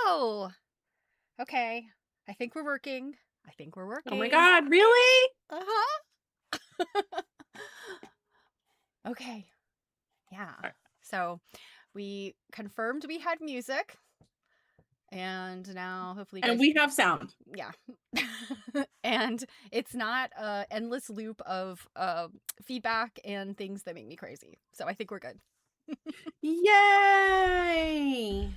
Oh, okay. I think we're working. I think we're working. Oh my God, really? Uh-huh. Okay. Yeah. Right. So we confirmed we had music. And now hopefully you guys... And we have sound. Yeah. And it's not an endless loop of feedback and things that make me crazy. So I think we're good. Yay!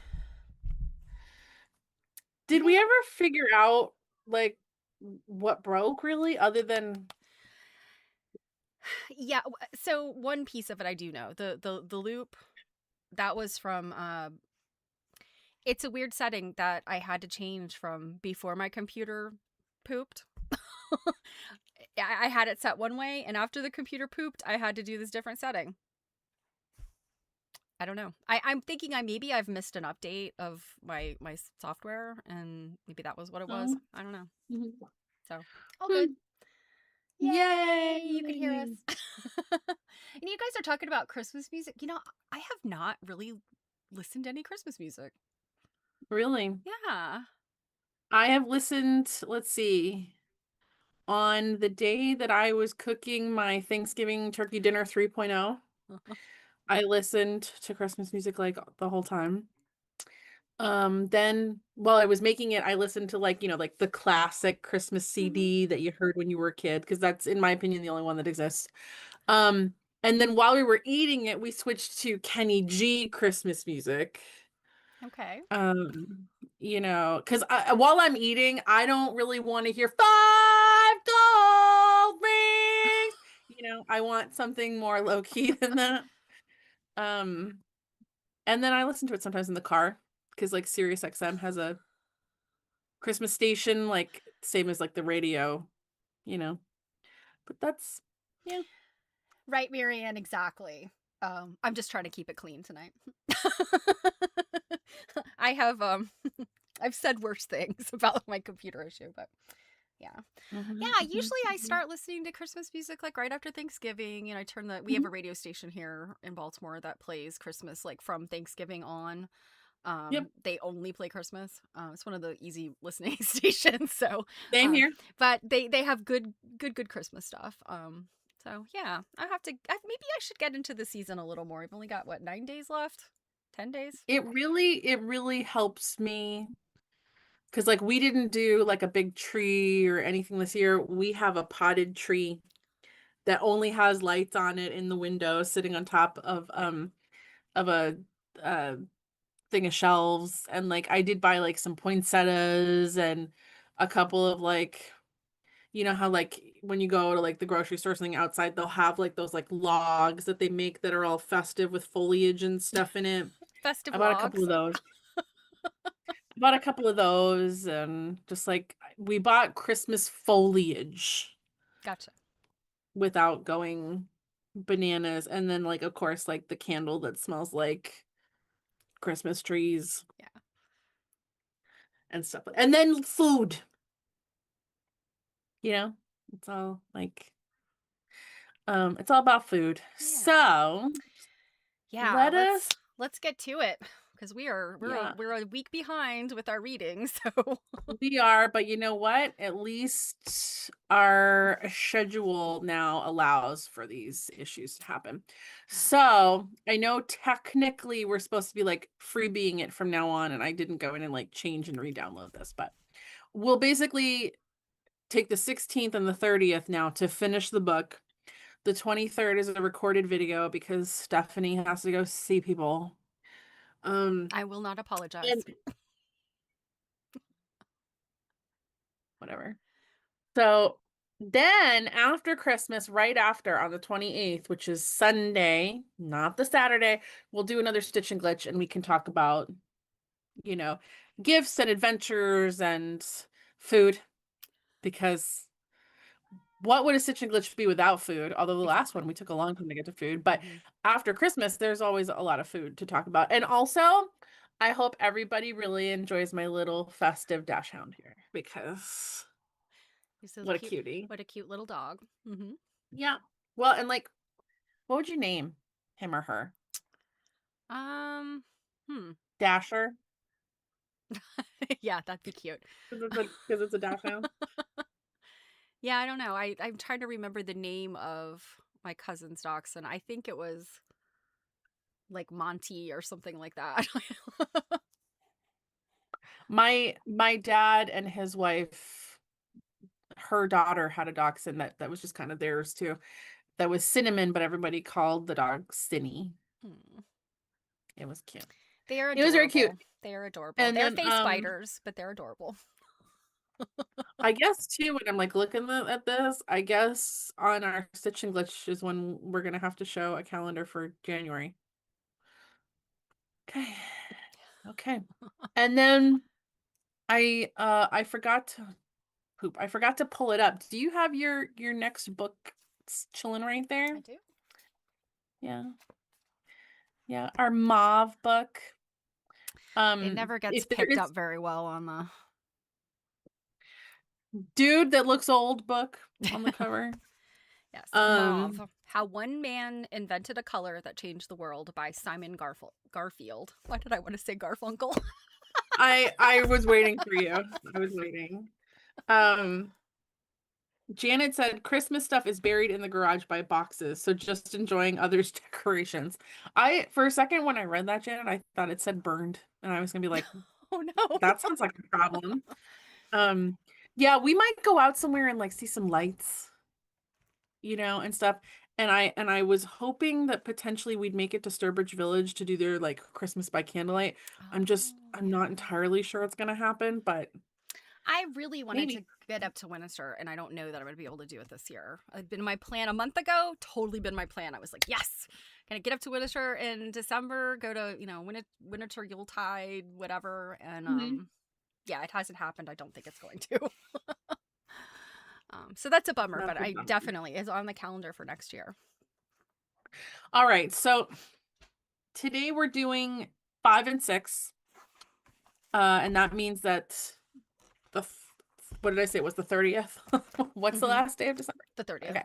Did we ever figure out, like, what broke, really, other than... Yeah, so one piece of it I do know. The loop, that was from... it's a weird setting that I had to change from before my computer pooped. I had it set one way, and after the computer pooped, I had to do this different setting. I don't know. I'm thinking maybe I've missed an update of my software, and maybe that was what it was. I don't know. Mhm. So, all good. Yay! You can hear us. And you guys are talking about Christmas music. You know, I have not really listened to any Christmas music. Really? Yeah. I have listened, let's see, on the day that I was cooking my Thanksgiving turkey dinner 3.0, I listened to Christmas music like the whole time. Then while I was making it, I listened to like the classic Christmas CD that you heard when you were a kid, because that's, in my opinion, the only one that exists. And then while we were eating it, we switched to Kenny G Christmas music. Okay. Because while I'm eating, I don't really want to hear 5 gold rings. I want something more low key than that. And then I listen to it sometimes in the car, because like Sirius XM has a Christmas station, like same as like the radio, but that's, yeah. Right, Marianne, exactly. I'm just trying to keep it clean tonight. I have I've said worse things about my computer issue, but Yeah. Mhm, Yeah, mhm, usually I mhm. start listening to Christmas music like right after Thanksgiving. You know, we have Mhm. a radio station here in Baltimore that plays Christmas like from Thanksgiving on. Yep, They only play Christmas. It's one of the easy listening stations. So, same um, here. but they have good Christmas stuff. So yeah, maybe I should get into the season a little more. I've only got what 9 days left, 10 days. It really helps me because like we didn't do like a big tree or anything this year. We have a potted tree that only has lights on it in the window sitting on top of a uh thing of shelves, and like I did buy like some poinsettias and a couple of like, you know how like when you go to like the grocery store or something outside, they'll have like those like logs that they make that are all festive with foliage and stuff in it. Festive I bought a couple of logs. those. I bought a couple of those and just like we bought Christmas foliage Gotcha. without going bananas, and then like of course like the candle that smells like Christmas trees Yeah. and stuff. And then food, you know? It's all like it's all about food. Yeah. So, Yeah, let us let's get to it because yeah, we're a week behind with our reading. So we are, but you know what? At least our schedule now allows for these issues to happen. yeah. So, I know technically we're supposed to be like freebieing it from now on, and I didn't go in and like change and re-download this, but we'll basically take the 16th and the 30th now to finish the book. The 23rd is a recorded video because Stephanie has to go see people. Um, I will not apologize. and whatever. So then after Christmas, right after on the 28th, which is Sunday, not the Saturday, we'll do another Stitch and Glitch and we can talk about, you know, gifts and adventures and food because what would a Stitch and Glitch be without food? Although the last Exactly. one we took a long time to get to food, but Hmm. after Christmas, there's always a lot of food to talk about. And also, I hope everybody really enjoys my little festive dash hound here because He's a what a cute, cutie. what a cute little dog. Hmm. Yeah. Well, and like, what would you name him or her? Um, hmm. Dasher? Yeah, that'd be cute. Because it's a dash hound. Yeah, I don't know. I'm trying to remember the name of my cousin's dachshund. I think it was like Monty or something like that. My dad and his wife, her daughter had a dachshund that was just kind of theirs too. That was Cinnamon, but everybody called the dog Cinny. Hmm. It was cute. They are It was very cute. adorable. They are adorable. And They're then face spiders, but they're adorable. I guess too when I'm like looking at this, I guess on our Stitch and Glitch is when we're gonna have to show a calendar for January. Okay. Okay. And then I forgot to poop. I forgot to pull it up. Do you have your next book chilling right there? I do. Yeah. Yeah. Our Mauve book. It never gets If there picked up is very well on the. dude that looks old book on the cover. Yes, Um Mauve. How One Man Invented a Color That Changed the World by Simon Garfield. Why did I want to say Garfunkel? I was waiting for you. I was waiting. Um Janet said Christmas stuff is buried in the garage by boxes, so just enjoying others' decorations. I for a second when I read that, Janet, I thought it said burned, and I was gonna be like, Oh no. that sounds like a problem. Um, yeah, we might go out somewhere and like see some lights, and stuff. And I was hoping that potentially we'd make it to Sturbridge Village to do their like Christmas by candlelight. Oh, I'm not yeah. entirely sure it's gonna happen, but I really wanted to maybe. get up to Winchester, and I don't know that I'm going to be able to do it this year. It's been my plan a month ago. Totally been my plan. I was like, yes, gonna get up to Winchester in December. Go to Winter Yuletide, whatever. And Mhm. yeah, it hasn't happened. I don't think it's going to. So that's a bummer, That's but a I bummer. definitely is on the calendar for next year. All right, so today we're doing 5 and 6. And that means that the what did I say? It was the 30th? What's the last day of December? The 30th. Okay.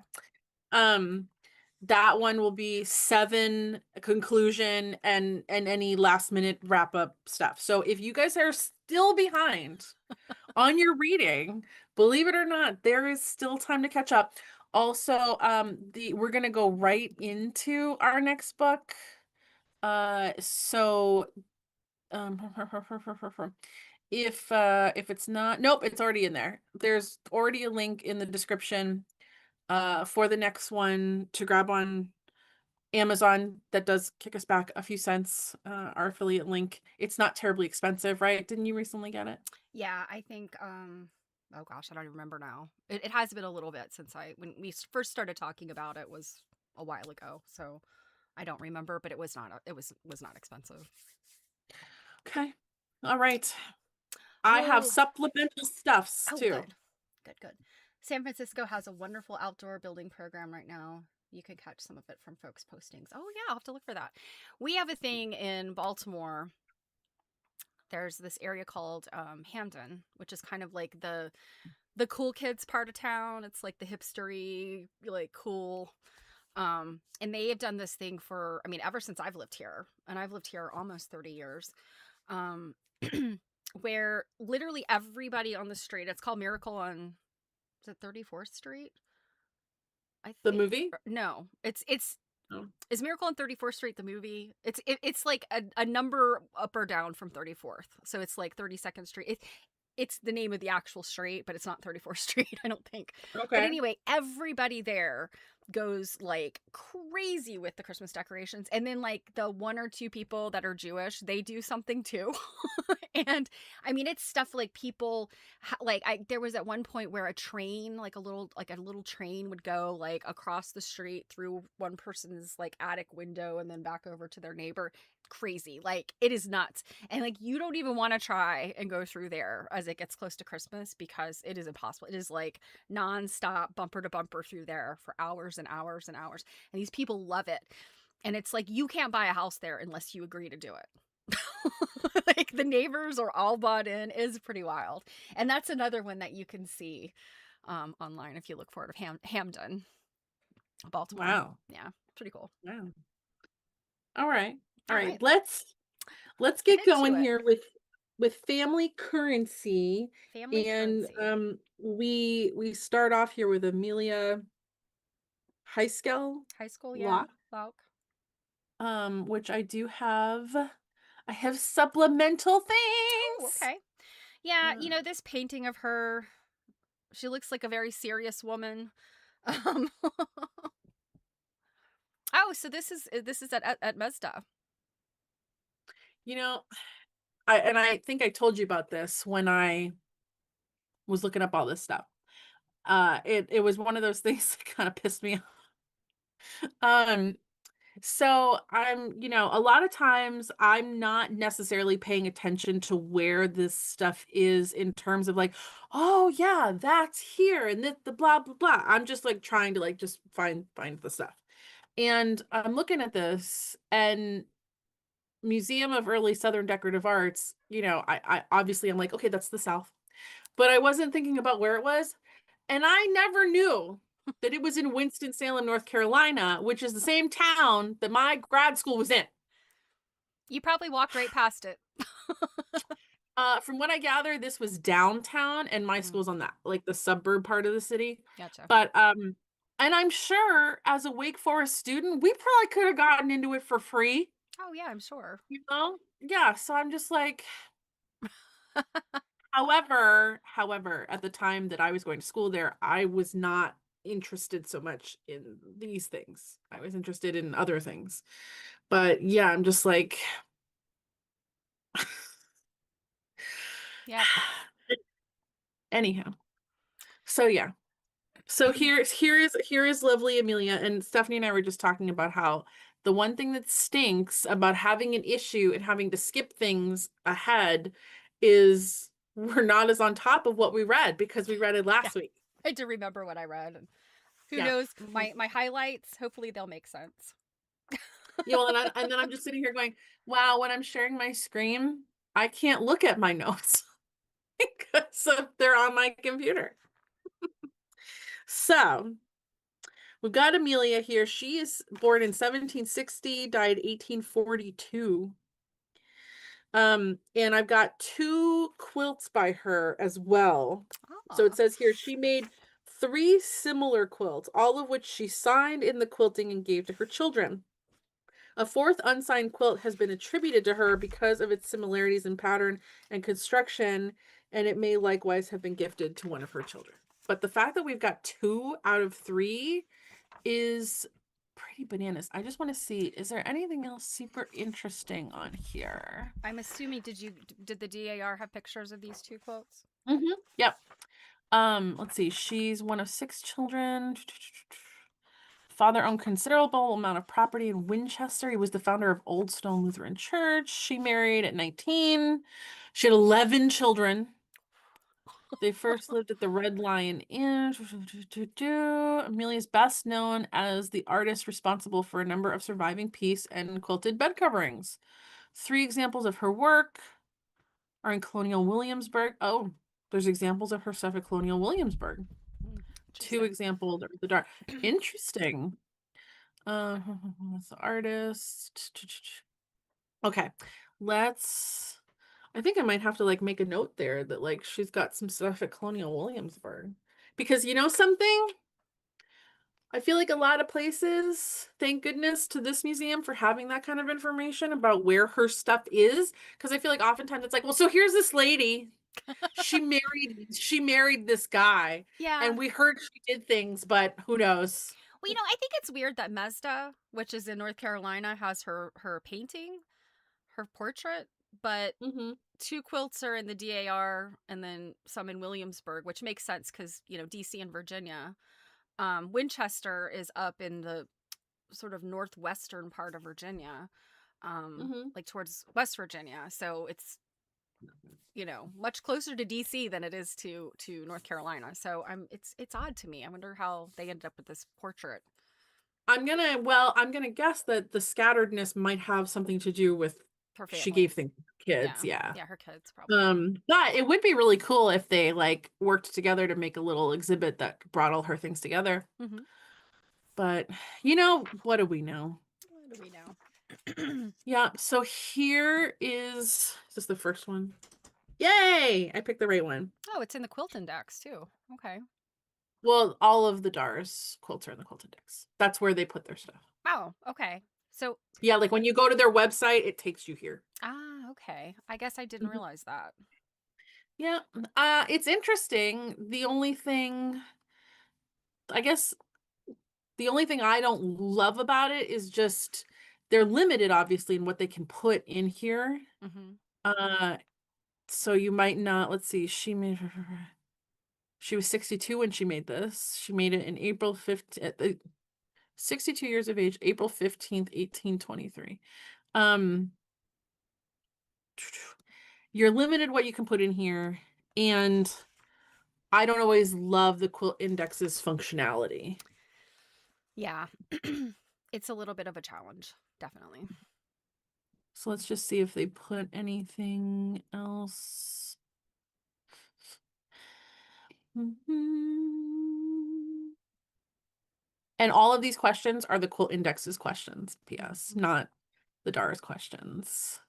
That one will be 7 conclusion and any last minute wrap up stuff. So if you guys are still behind on your reading, believe it or not, there is still time to catch up. Also, we're gonna go right into our next book. So if it's not, nope, it's already in there. There's already a link in the description for the next one to grab on Amazon. That does kick us back a few cents, our affiliate link. It's not terribly expensive, right? Didn't you recently get it? Yeah, I think oh gosh, I don't even remember now. It has been a little bit since when we first started talking about it was a while ago. So I don't remember, but it was not not expensive. Okay. All right. I have Oh, supplemental stuffs oh, too. good. Good, good. San Francisco has a wonderful outdoor building program right now. You can catch some of it from folks' postings. Oh yeah, I'll have to look for that. We have a thing in Baltimore. There's this area called Hamden, which is kind of like the cool kids part of town. It's like the hipstery, like cool. And they have done this thing for, I mean, ever since I've lived here, and I've lived here almost 30 years. Um, where literally everybody on the street, it's called Miracle on, is it 34th Street? I The think movie? no, it's Oh. is Miracle on 34th Street the movie? It's like a number up or down from 34th. So it's like 32nd Street. It's the name of the actual street, but it's not 34th Street, I don't think. But Okay. anyway, everybody there goes like crazy with the Christmas decorations. And then like the one or two people that are Jewish, they do something too. And I mean, it's stuff like people like there was at one point where a train, like a little train would go like across the street through one person's like attic window and then back over to their neighbor. Crazy. Like it is nuts. And like you don't even want to try and go through there as it gets close to Christmas because it is impossible. It is like nonstop bumper to bumper through there for hours and hours and hours. And these people love it. And it's like you can't buy a house there unless you agree to do it. Like the neighbors are all bought in. Is pretty wild. And that's another one that you can see online if you look for it of Hamden, Baltimore. Wow. Yeah, pretty cool. Wow. All right. All right. Right. Let's Get get into going it. here with family currency. Family And currency. we start off here with Amelia Heiskell High school, yeah. Locke, Lauk. which I have supplemental Oh, things. okay. Yeah, Uh, this painting of her, she looks like a very serious woman. Um, oh, so this is at Mazda. you know, I think I told you about this when I was looking up all this stuff. It was one of those things that kind of pissed me off. So a lot of times I'm not necessarily paying attention to where this stuff is in terms of like, oh yeah, that's here and the blah blah blah. I'm just like trying to like just find the stuff. And I'm looking at this and Museum of Early Southern Decorative Arts, I obviously I'm like, okay, that's the South. But I wasn't thinking about where it was. And I never knew that it was in Winston-Salem, North Carolina, which is the same town that my grad school was in. You probably walked right past it. From what I gather, this was downtown and my Mm, school's on that, like the suburb part of the city. gotcha. But and I'm sure as a Wake Forest student, we probably could have gotten into it for free, Oh yeah, I'm sure. you know? Yeah, so I'm just like, however, at the time that I was going to school there, I was not interested so much in these things. I was interested in other things. But yeah, I'm just like Yeah. anyhow. So yeah. So here is lovely Amelia, and Stephanie and I were just talking about how the one thing that stinks about having an issue and having to skip things ahead is we're not as on top of what we read because we read it Yeah. last week. I had to remember what I read. And who Yeah. knows? My highlights, hopefully they'll make sense. Yeah, well, and then I'm just sitting here going, wow, when I'm sharing my screen, I can't look at my notes. because they're on my computer. So we've got Amelia here. She is born in 1760, died 1842. And I've got 2 quilts by her as well. So it Oh. says here she made 3 similar quilts, all of which she signed in the quilting and gave to her children. A 4th unsigned quilt has been attributed to her because of its similarities in pattern and construction, and it may likewise have been gifted to one of her children. But the fact that we've got 2 out of 3 is pretty bananas. I just want to see, is there anything else super interesting on here? I'm assuming did the DAR have pictures of these 2 quotes? Yep. Let's see. She's one of 6 children. Father owned considerable amount of property in Winchester. He was the founder of Old Stone Lutheran Church. She married at 19. She had 11 children. They first lived at the Red Lion Inn. Amelia is best known as the artist responsible for a number of surviving piece and quilted bed coverings. 3 examples of her work are in Colonial Williamsburg. Oh, there's examples of her stuff at Colonial Williamsburg. 2 examples are the dark. Interesting. That's the artist. Okay, I think I might have to like make a note there that like she's got some stuff at Colonial Williamsburg. Because you know something? I feel like a lot of places, thank goodness to this museum for having that kind of information about where her stuff is. Because I feel like oftentimes it's like, well, so here's this lady. She married this guy. Yeah. And we heard she did things, but who knows? Well, I think it's weird that Mazda, which is in North Carolina, has her painting, her portrait, but Mm-hmm. 2 quilts are in the DAR and then some in Williamsburg, which makes sense because, DC and Virginia. Winchester is up in the sort of northwestern part of Virginia, Mm-hmm. like towards West Virginia. So it's, much closer to DC than it is to North Carolina. So it's odd to me. I wonder how they ended up with this portrait. I'm gonna guess that the scatteredness might have something to do with Her she family. gave things to kids, Yeah. yeah. Yeah, her kids probably. But it would be really cool if they like worked together to make a little exhibit that brought all her things together. Mm-hmm. But what do we know? What do we know? Yeah, so here is this the first one? Yay! I picked the right one. Oh, it's in the quilt index too. Okay. Well, all of the DARS quilts are in the quilt index. That's where they put their stuff. Oh, okay. So Yeah, like when you go to their website, it takes you here. okay. I guess I didn't realize that. Yeah, it's interesting. I guess the only thing I don't love about it is just they're limited, obviously, in what they can put in here. Mm-hmm. Uh, so you might not, let's see, she was 62 when she made this. She made it in April 15th, 62 years of age, April 15th, 1823. You're limited what you can put in here, and I don't always love the quilt index's functionality. Yeah. It's a little bit of a challenge, definitely. So let's just see if they put anything else. And all of these questions are the quilt index's questions, PS, not the DARS questions.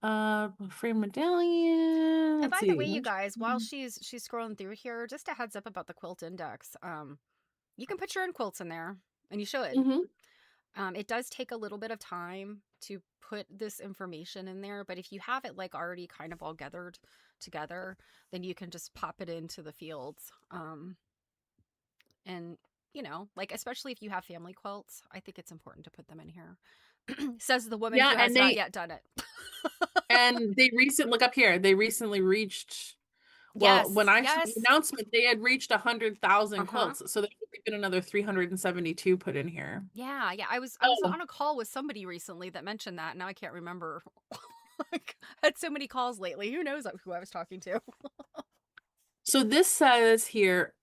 Frame medallion. And Let's by the see. way, you guys, while she's scrolling through here, just a heads up about the quilt index. You can put your own quilts in there, and you should. It does take a little bit of time to put this information in there, but if you have it like already kind of all gathered together, then you can just pop it into the fields. And like especially if you have family quilts, I think it's important to put them in here. Says the woman who has not yet done it. And they look up here. They recently reached. Well, when I saw the announcement, they had reached 100,000 quilts, so there's been another 372 put in here. Yeah. I was on a call with somebody recently that mentioned that. Now I can't remember. Like, I had so many calls lately. Who knows who I was talking to? So this says here,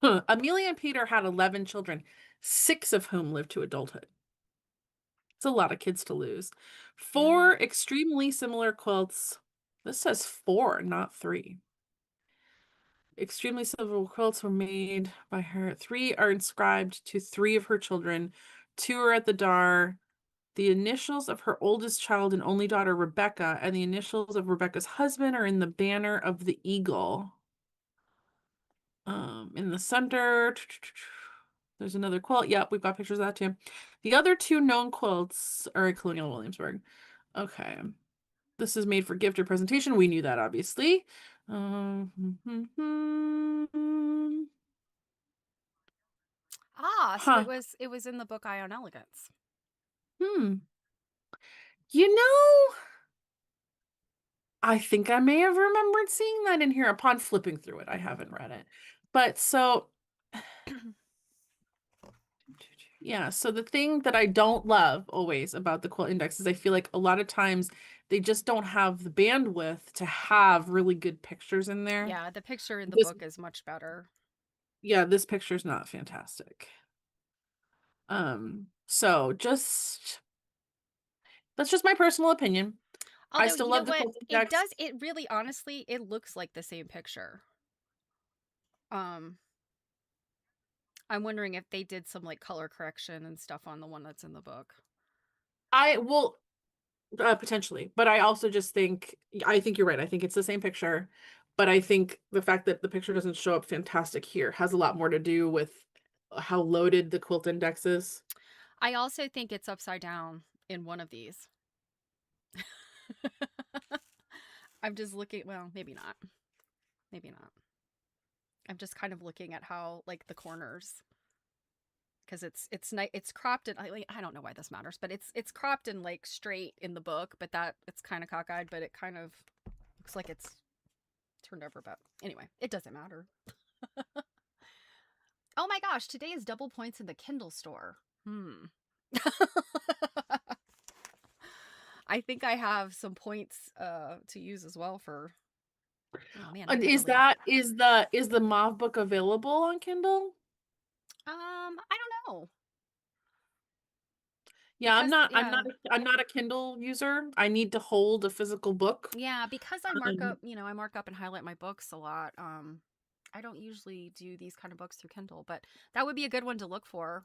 Amelia and Peter had 11 children, 6 of whom lived to adulthood. It's a lot of kids to lose. 4 extremely similar quilts. This says 4, not 3. Extremely several quilts were made by her. 3 are inscribed to 3 of her children. 2 are at the Dar. The initials of her oldest child and only daughter, Rebecca, and the initials of Rebecca's husband are in the banner of the eagle. In the center, there's another quilt. Yep, we've got pictures of that too. The other 2 known quilts are at Colonial Williamsburg. Okay. This is made for gift or presentation. We knew that, obviously. Ah, so Huh. it was in the book Eye on Elegance. Hmm. You know, I think I may have remembered seeing that in here upon flipping through it. I haven't read it. But so, yeah, so the thing that I don't love always about the quilt index is I feel like a lot of times they just don't have the bandwidth to have really good pictures in there. Yeah, the picture in the This, book is much better. yeah, this picture's not fantastic. So just that's just my personal opinion. I Although, still you know love the what? quilt It index. does, it really honestly, it looks like the same picture. Um, I'm wondering if they did some like color correction and stuff on the one that's in the book. I will potentially, but I also just think I think you're right. I think it's the same picture, but I think the fact that the picture doesn't show up fantastic here has a lot more to do with how loaded the quilt index is. I also think it's upside down in one of these. I'm just looking, well, maybe not. Maybe not. I'm just kind of looking at how like the corners, because it's cropped and I don't know why this matters, but it's cropped and like straight in the book, but that it's kind of cockeyed, but it kind of looks like it's turned over. But anyway, it doesn't matter. Oh my gosh, today is double points in the Kindle store. I think I have some points to use as well for. Oh man, I And need to is leave. the Mauve book available on Kindle? I don't know Yeah, because yeah, I'm not a Kindle user. I need to hold a physical book. yeah, because I mark Um, up, I mark up and highlight my books a lot. I don't usually do these kind of books through Kindle, but that would be a good one to look for.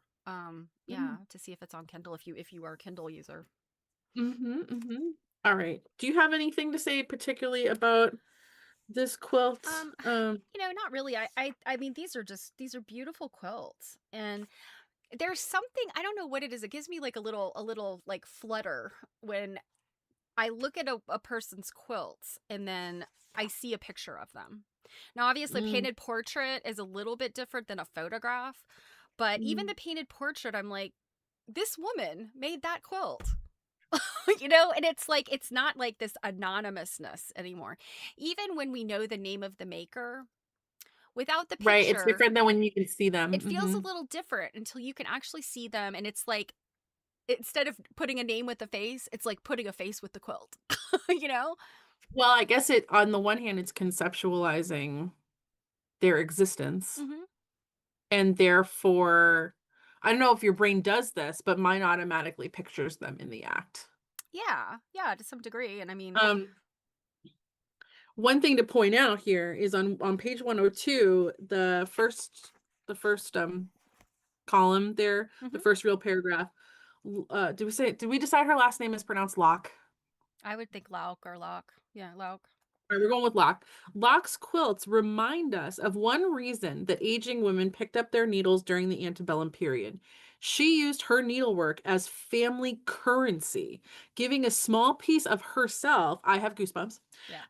Yeah, to see if it's on Kindle if you are a Kindle user. mm-hmm. All right. Do you have anything to say particularly about this quilt? Um, not really. I mean, these are beautiful quilts, and there's something I don't know what it is. It gives me like a little like flutter when I look at a person's quilts and then I see a picture of them. Now, obviously, Mm, painted portrait is a little bit different than a photograph, but even mm, the painted portrait, I'm like, this woman made that quilt. And it's like it's not like this anonymousness anymore. Even when we know the name of the maker, without the right. It's picture, different than when you can see them. it feels a Hmm. little different until you can actually see them. And it's like, instead of putting a name with a face, it's like putting a face with the quilt, you know? Well, I guess it on the one hand, it's conceptualizing their existence, Hmm. and therefore, I don't know if your brain does this, but mine automatically pictures them in the act. Yeah, yeah, to some degree. And I mean, Um, One thing to point out here is on page 102, the first column there, the mhm, first real paragraph. Did we decide her last name is pronounced Locke? I would think Lauk or Lock. Yeah, Lauk. All right, we're going with Locke. Locke's quilts remind us of one reason that aging women picked up their needles during the antebellum period. She used her needlework as family currency, giving a small piece of herself, I have goosebumps, Yeah.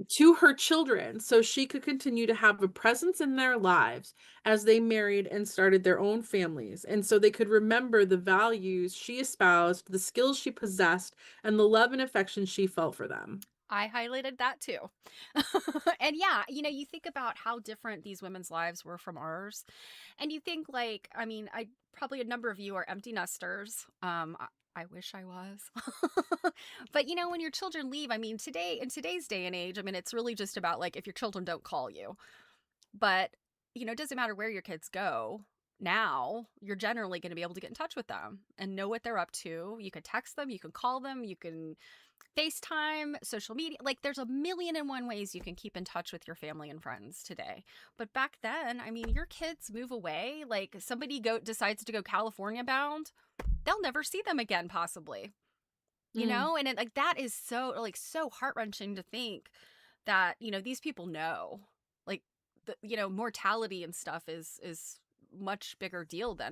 to her children so she could continue to have a presence in their lives as they married and started their own families. And so they could remember the values she espoused, the skills she possessed, and the love and affection she felt for them. I highlighted that too. And yeah, you think about how different these women's lives were from ours. And you think like, I mean, I probably a number of you are empty nesters. I wish I was. But when your children leave, I mean, in today's day and age, I mean, it's really just about like if your children don't call you. But, it doesn't matter where your kids go. now you're generally going to be able to get in touch with them and know what they're up to. You could text them, you can call them, you can FaceTime, social media. Like there's a million and one ways you can keep in touch with your family and friends today. But back then, I mean, your kids move away, like somebody decides to go California bound, they'll never see them again possibly. You Mm. know, and like that is so heart-wrenching to think that, these people know. Like mortality and stuff is much bigger deal I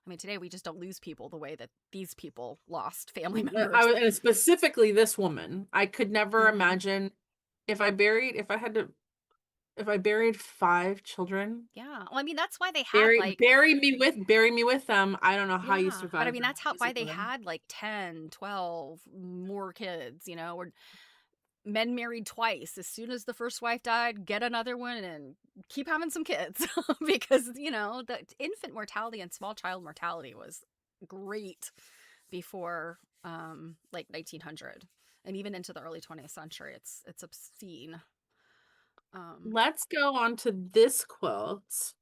mean, today we just don't lose people the way that these people lost family members. And specifically this woman, I could never Mhm. imagine if I buried 5 children, Yeah. Well, I mean, that's why they had like, bury me with them. I don't know how you yeah, but I survive mean, that, that's why they basically. had like 10, 12 more kids, or men married twice. As soon as the first wife died, get another one and keep having some kids because, the infant mortality and small child mortality was great before like 1900 and even into the early 20th century. It's obscene. Um Let's go on to this quilt,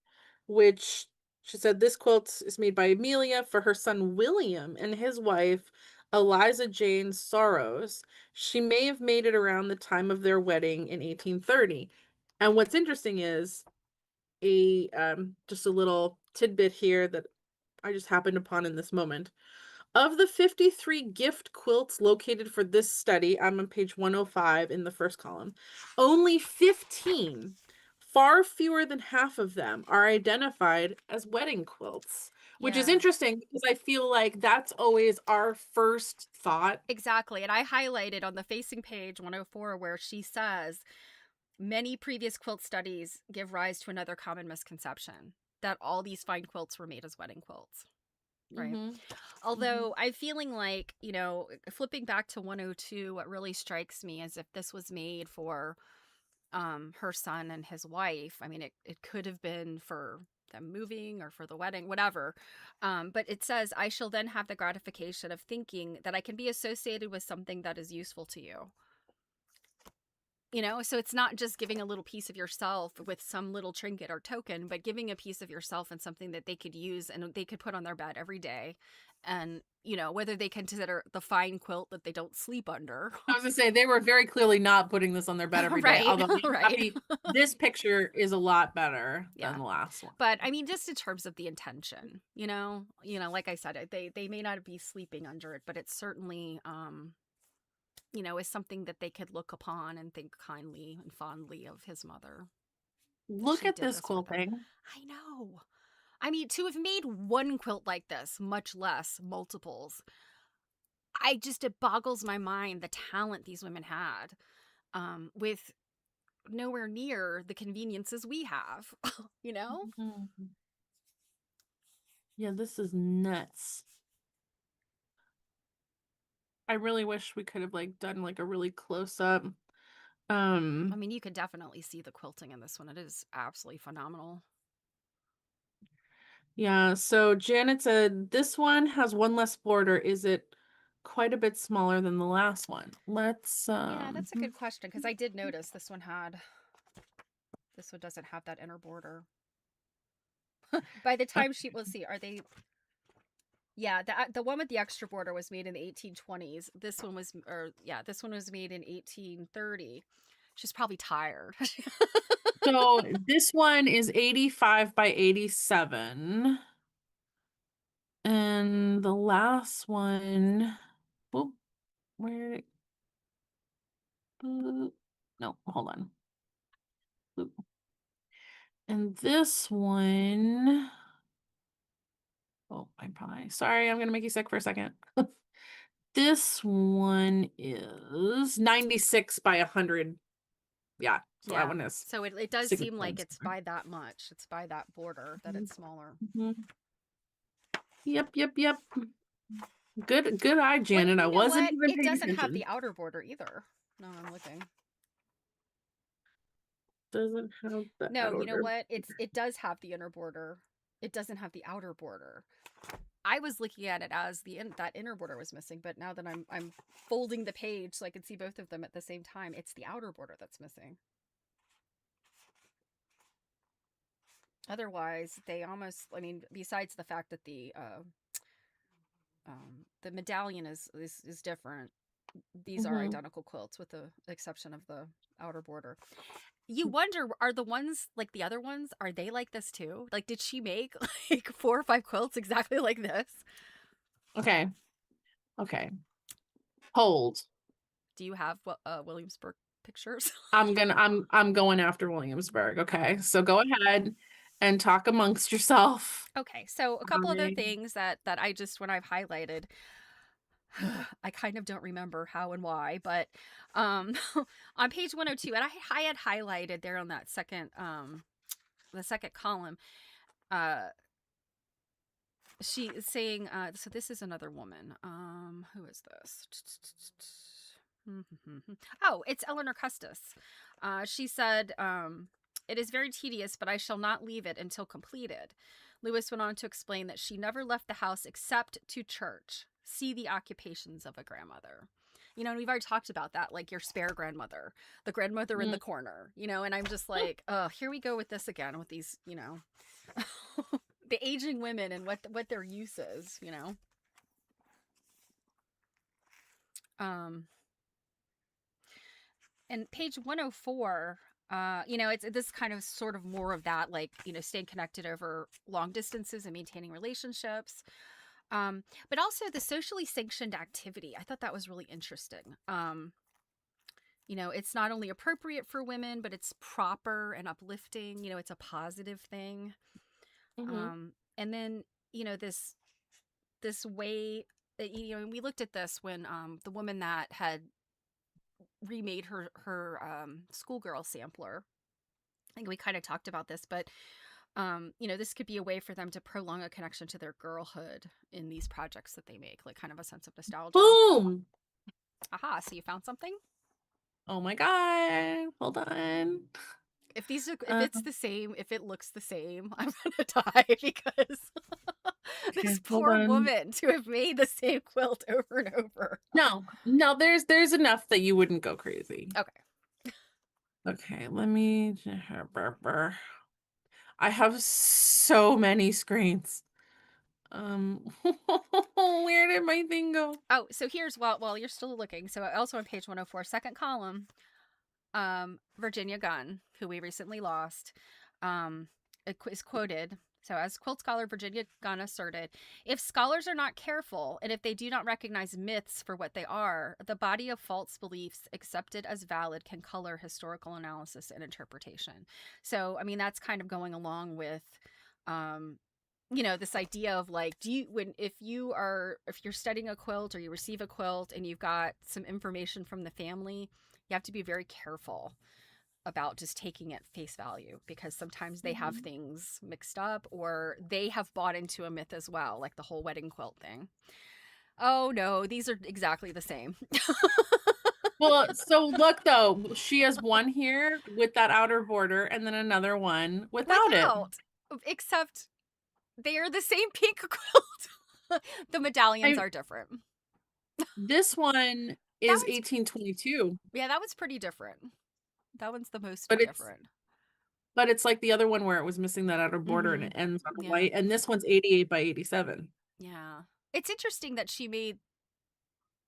which she said this quilt is made by Amelia for her son William and his wife Eliza Jane Sorrows. She may have made it around the time of their wedding in 1830. And what's interesting is a just a little tidbit here that I just happened upon in this moment. Of the 53 gift quilts located for this study, I'm on page 105 in the first column, only 15, far fewer than half of them, are identified as wedding quilts, which is yeah, interesting because I feel like that's always our first thought. exactly. And I highlighted on the facing page 104 where she says many previous quilt studies give rise to another common misconception that all these fine quilts were made as wedding quilts, right? Mm-hmm. Mm-hmm. Although I'm feeling like, flipping back to 102, what really strikes me is if this was made for her son and his wife. I mean, it could have been for them moving or for the wedding, whatever. But it says, I shall then have the gratification of thinking that I can be associated with something that is useful to you. So it's not just giving a little piece of yourself with some little trinket or token, but giving a piece of yourself and something that they could use and they could put on their bed every day. And, whether they consider the fine quilt that they don't sleep under. I was gonna say they were very clearly not putting this on their bed every day. Right. Although I'm Right. happy, this picture is a lot better than Yeah. the last one. But I mean, just in terms of the intention, like I said, they may not be sleeping under it, but it's certainly, is something that they could look upon and think kindly and fondly of his mother, that Look she at did this this for them. quilting. I know. I mean, to have made one quilt like this, much less multiples, it boggles my mind the talent these women had, with nowhere near the conveniences we have, you know? Mhm. Yeah, this is nuts. I really wish we could have like done like a really close up. I Um, mean, you could definitely see the quilting in this one. It is absolutely phenomenal. yeah, so Janet said this one has one less border. Is it quite a bit smaller than the last one? Let's Yeah, that's a good question because I did notice this one doesn't have that inner border. By the uh, time she will see, are they? Yeah, the one with the extra border was made in the 1820s. This one was made in 1830. She's probably tired. so this one is 85 by 87. And the last one, whoop, where did it, no, hold on. Oop. And this one, oh, sorry, I'm gonna make you sick for a second. This one is 96 by 100. Yeah, so that Yeah. one is So it does seem like significant. it's by that much. It's by that border that it's smaller. Mhm. Yep, yep, yep. Good eye, Well, Janet. I you know wasn't what? even It paying doesn't have attention. the outer border either. No, I'm looking. Doesn't have the No, you know outer. what? It does have the inner border. It doesn't have the outer border. I was looking at it as that inner border was missing, but now that I'm folding the page so I can see both of them at the same time, it's the outer border that's missing. Otherwise, they almost, I mean, besides the fact that the medallion is different, these are Mhm. identical quilts with the exception of the outer border. You wonder, are the ones like the other ones, are they like this too? Like, did she make like 4 or 5 quilts exactly like this? Okay. Okay. Hold. Do you have Williamsburg pictures? I'm going after Williamsburg. Okay. So go ahead and talk amongst yourself. Okay, so a couple other I things that I just, when I've highlighted, I kind of don't remember how and why, but um on page 102, and I had highlighted there on that second the second column, uh she is saying, so this is another woman. Who is this? Oh, it's Eleanor Custis. She said, it is very tedious, but I shall not leave it until completed. Lewis went on to explain that she never left the house except to church. See the occupations of a grandmother. You know, and we've already talked about that, like your spare grandmother, the grandmother in Mm. the corner, you know, and I'm just like, oh, here we go with this again with these, you know, the aging women and what their use is, you know. Um, and page 104, you know, it's this kind of sort of more of that, like, you know, staying connected over long distances and maintaining relationships. But also the socially sanctioned activity. I thought that was really interesting. You know, it's not only appropriate for women, but it's proper and uplifting. You know, it's a positive thing. Mhm. And then, you know, this way that, you know, and we looked at this when the woman that had remade her schoolgirl sampler. I think we kind of talked about this, but you know, this could be a way for them to prolong a connection to their girlhood in these projects that they make, like kind of a sense of nostalgia. Boom. Aha, so you found something? Oh my God. Hold on. If Uh, it's the same, if it looks the same, I'm gonna die because okay, this hold poor on. woman to have made the same quilt over and over. No, no, there's enough that you wouldn't go crazy. Okay. Okay, let me I have so many screens. Where did my thing go? Oh, so here's, while you're still looking. So also on page 104, second column, Virginia Gunn, who we recently lost, is quoted. So, as quilt scholar Virginia Gunn asserted, if scholars are not careful and if they do not recognize myths for what they are, the body of false beliefs accepted as valid can color historical analysis and interpretation. So, I mean, that's kind of going along with, um, you know, this idea of like, do you, when, if you're studying a quilt or you receive a quilt and you've got some information from the family, you have to be very careful about just taking it face value because sometimes they have Mhm. things mixed up or they have bought into a myth as well, like the whole wedding quilt thing. Oh no, these are exactly the same. Well, so look though, she has one here with that outer border and then another one without it. Without, except they are the same pink quilt. The medallions I are different. This one That is one's, 1822, yeah, that one's pretty different. That one's the most but different. it's like the other one where it was missing that outer border and Mm-hmm. it ends on a Yeah. white, and this one's 88 by 87. Yeah. It's interesting that she made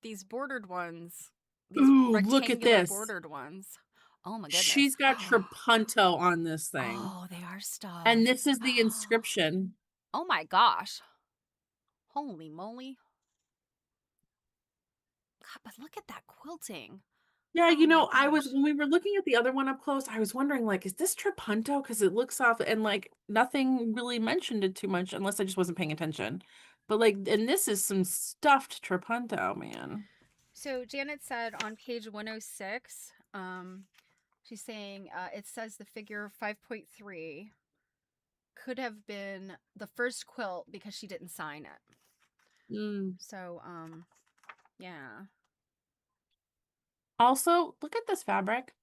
these bordered ones, these Ooh, look at rectangular this. bordered ones. Oh my goodness. She's got Trapunto on this thing, Oh, they are and stuffed. this is the inscription. Oh my gosh. Holy moly. God, but look at that quilting. Yeah, Oh my I was gosh. when we were looking at the other one up close, I was wondering, like, is this Trapunto? Because it looks off and, like, nothing really mentioned it too much unless I just wasn't paying attention. But, like and this is some stuffed Trapunto, man. So Janet said on page 106, she's saying it says the figure 5.3 could have been the first quilt because she didn't sign it. Mm. So, yeah. Also, look at this fabric.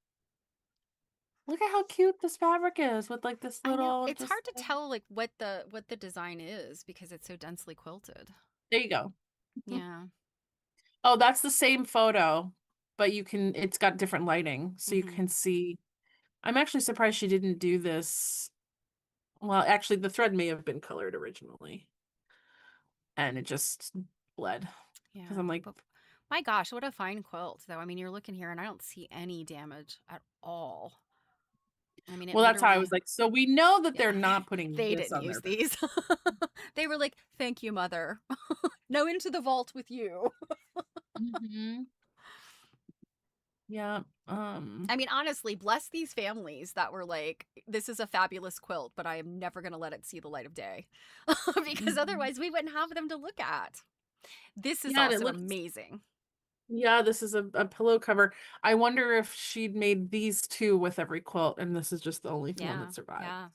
Look at how cute this fabric is with, like, this I know little it's just hard to tell like what the design is because it's so densely quilted. there you go. Yeah. Oh, that's the same photo, but it's got different lighting, so you Mm-hmm. can see I'm actually surprised she didn't do this Well, actually, the thread may have been colored originally, and it just bled. Because Yeah. I'm like, But my gosh, what a fine quilt, though. I mean, you're looking here and I don't see any damage at all. I mean, it well, that's how I was literally, like, so we know that they're yeah, not putting they this didn't on use their bed. these. They were like, thank you, mother. No, into the vault with you. Hmm. Yeah. I mean, honestly, bless these families that were like, this is a fabulous quilt, but I am never going to let it see the light of day. Because Mhm. otherwise we wouldn't have them to look at. This is Yeah, and it also looks. amazing. Yeah, this is a pillow cover. I wonder if she'd made these two with every quilt, and this is just the only one Yeah, that survived. yeah.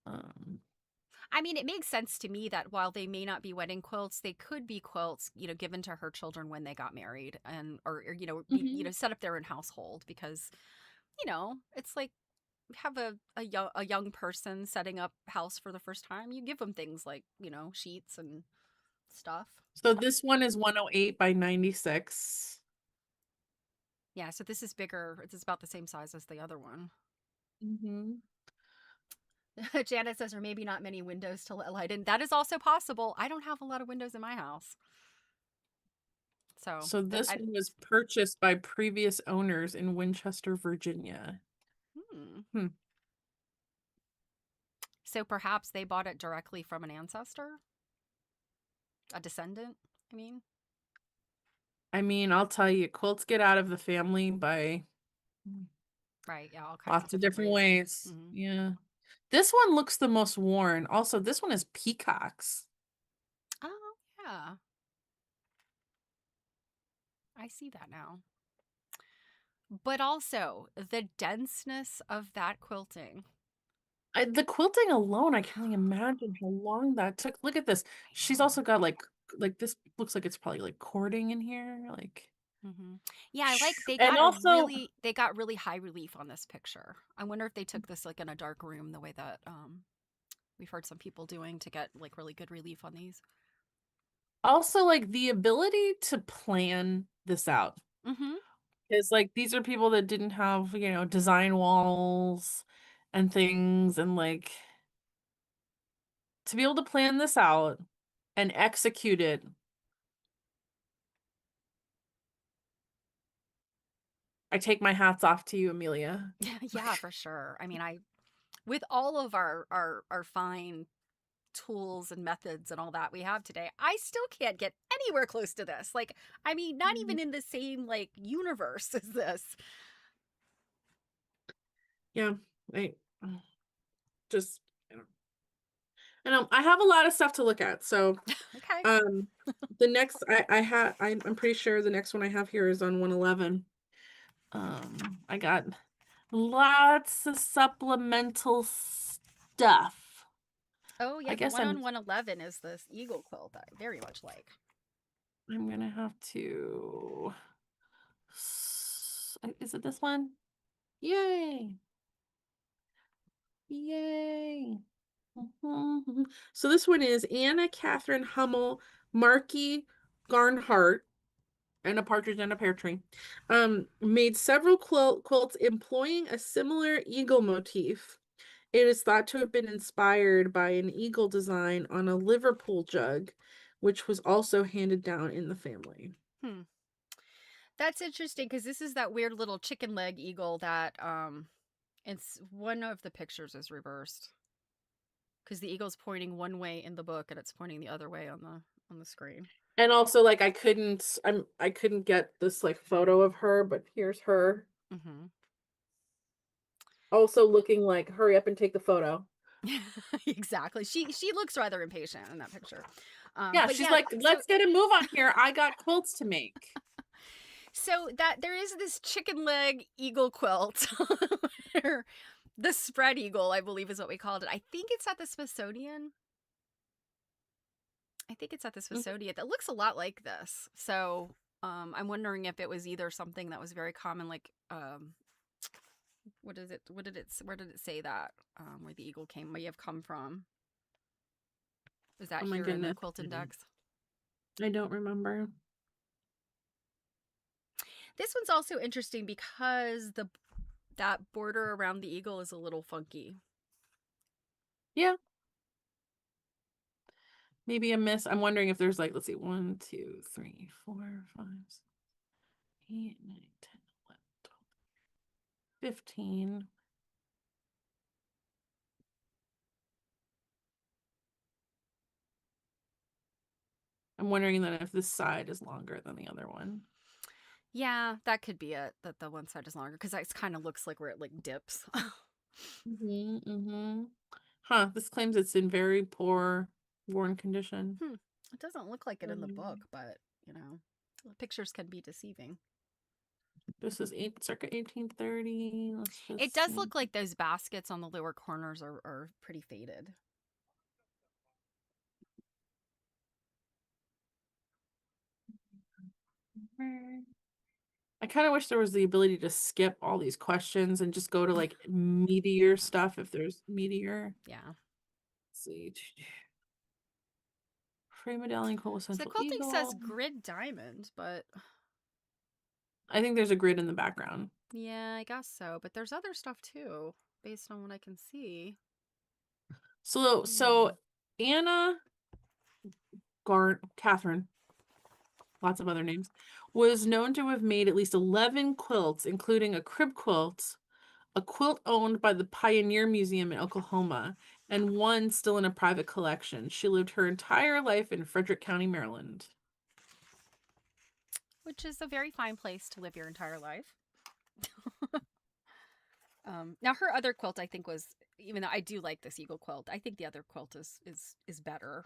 Um, I mean, it makes sense to me that while they may not be wedding quilts, they could be quilts, given to her children when they got married and or mhm. set up their own household because, it's like have a young person setting up house for the first time. You give them things like, sheets and stuff. So this one is 108 by 96. Yeah, so this is bigger. It's about the same size as the other one. Hmm. Janet says there may be not many windows to let light in. That is also possible. I don't have a lot of windows in my house. So, So this one was purchased by previous owners in Winchester, Virginia. hmm. Hmm. So perhaps they bought it directly from an ancestor, a descendant, I mean. I mean, I'll tell you, quilts get out of the family by Right, yeah, all kinds of lots of different different ways. ways. Hmm. Yeah. This one looks the most worn. Also, this one is peacocks. Oh, yeah. I see that now. But also the denseness of that quilting. The quilting alone, I can't imagine how long that took. Look at this. I She's know. also got like this looks like it's probably like cording in here. Like, Hmm. Yeah, I like they and got a also really they got really high relief on this picture. I wonder if they took this like in a dark room the way that we've heard some people doing to get like really good relief on these. also like the ability to plan this out. Hmm. Because like these are people that didn't have, design walls and things, and like to be able to plan this out and execute it. I take my hats off to you, Amelia. Yeah, for sure. I mean, I with all of our fine tools and methods and all that we have today, I still can't get anywhere close to this. Like, I mean, not even in the same like universe as this. Yeah, I just I know I have a lot of stuff to look at. So, Okay. um, the next I'm pretty sure the next one I have here is on 111. I got lots of supplemental stuff. Oh yeah, I the guess one on 111 is this eagle quilt that I very much like. I'm gonna have to. Is it this one? Yay! Yay! Mhm. So this one is Anna Catherine Hummel Markey Garnhart and a partridge and a pear tree. Made several quilts employing a similar eagle motif. It is thought to have been inspired by an eagle design on a Liverpool jug, which was also handed down in the family. Hmm. That's interesting because this is that weird little chicken leg eagle that it's one of the pictures is reversed because the eagle's pointing one way in the book and it's pointing the other way on the screen. And also, like, I couldn't get this like photo of her, but here's her Mm-hmm. also looking like hurry up and take the photo. Exactly. She looks rather impatient in that picture. Yeah, But she's yeah, like, let's get a move on here. I got quilts to make. so that there is this chicken leg eagle quilt. The spread eagle, I believe, is what we called it. I think it's at the Smithsonian. I think it's at the Mhm. Smithsonian. That looks a lot like this. So I'm wondering if it was either something that was very common, like what is it? What did it? Where did it say that? Where the eagle may have come from? Is that Oh my here in the goodness. quilt index? I don't remember. This one's also interesting because that border around the eagle is a little funky. Yeah. Maybe a miss. I'm wondering if there's like, let's see, 1, 2, 3, 4, 5, 6, 8, 9, 10, 11, 12, 15. I'm wondering then if this side is longer than the other one. Yeah, that could be it. That the one side is longer because it kind of looks like where it like dips. Mm-hmm. Huh, this claims it's in very poor worn condition. It doesn't look like it in the Um, book, but you know, the pictures can be deceiving. This is circa 1830. Let's It just does see. look like those baskets on the lower corners are pretty faded. I kind of wish there was the ability to skip all these questions and just go to like meteor stuff if there's meteor. Yeah. Let's see. Frame medallion quilt with So the central quilting says eagle. grid diamond, but I think there's a grid in the background. yeah, I guess so. But there's other stuff too, based on what I can see. So Anna Catherine, lots of other names, was known to have made at least 11 quilts, including a crib quilt, a quilt owned by the Pioneer Museum in Oklahoma, and one still in a private collection. She lived her entire life in Frederick County, Maryland. Which is a very fine place to live your entire life. Now her other quilt, I think, was, even though I do like this eagle quilt, I think the other quilt is better.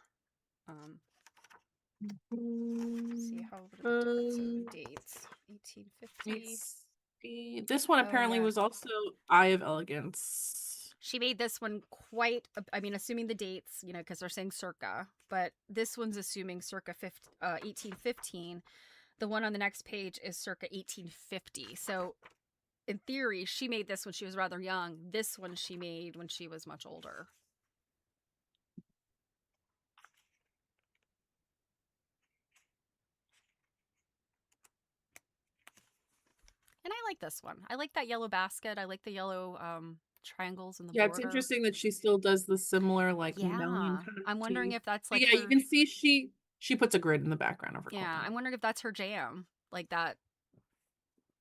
See how what are the difference in the dates? 1850. This one Oh apparently yeah, was also Eye of Elegance. she made this one quite. I mean, assuming the dates, you know, because they're saying circa, but this one's assuming circa 1815. The one on the next page is circa 1850. So in theory, she made this when she was rather young. This one she made when she was much older. And I like this one. I like that yellow basket. I like the yellow triangles in the Yeah, it's border. interesting that she still does the similar like medallion Yeah. kind of I'm wondering motif. if that's But like yeah, you her. can see she puts a grid in the background of her Yeah, quilting. I'm wondering if that's her jam. Like that,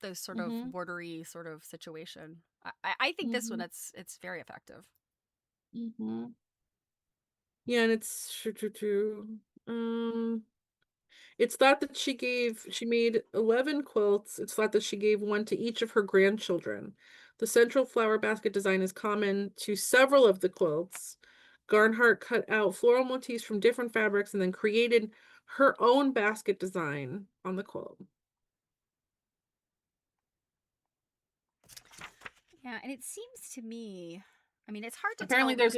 those sort of Mm-hmm. bordery sort of situation. I think this one, Mm-hmm. it's very effective. Mm-hmm. Yeah, and it's true. It's thought that she made 11 quilts. It's thought that she gave one to each of her grandchildren. The central flower basket design is common to several of the quilts. Garnhart cut out floral motifs from different fabrics and then created her own basket design on the quilt. Yeah, and it seems to me, I mean, it's hard to Apparently tell.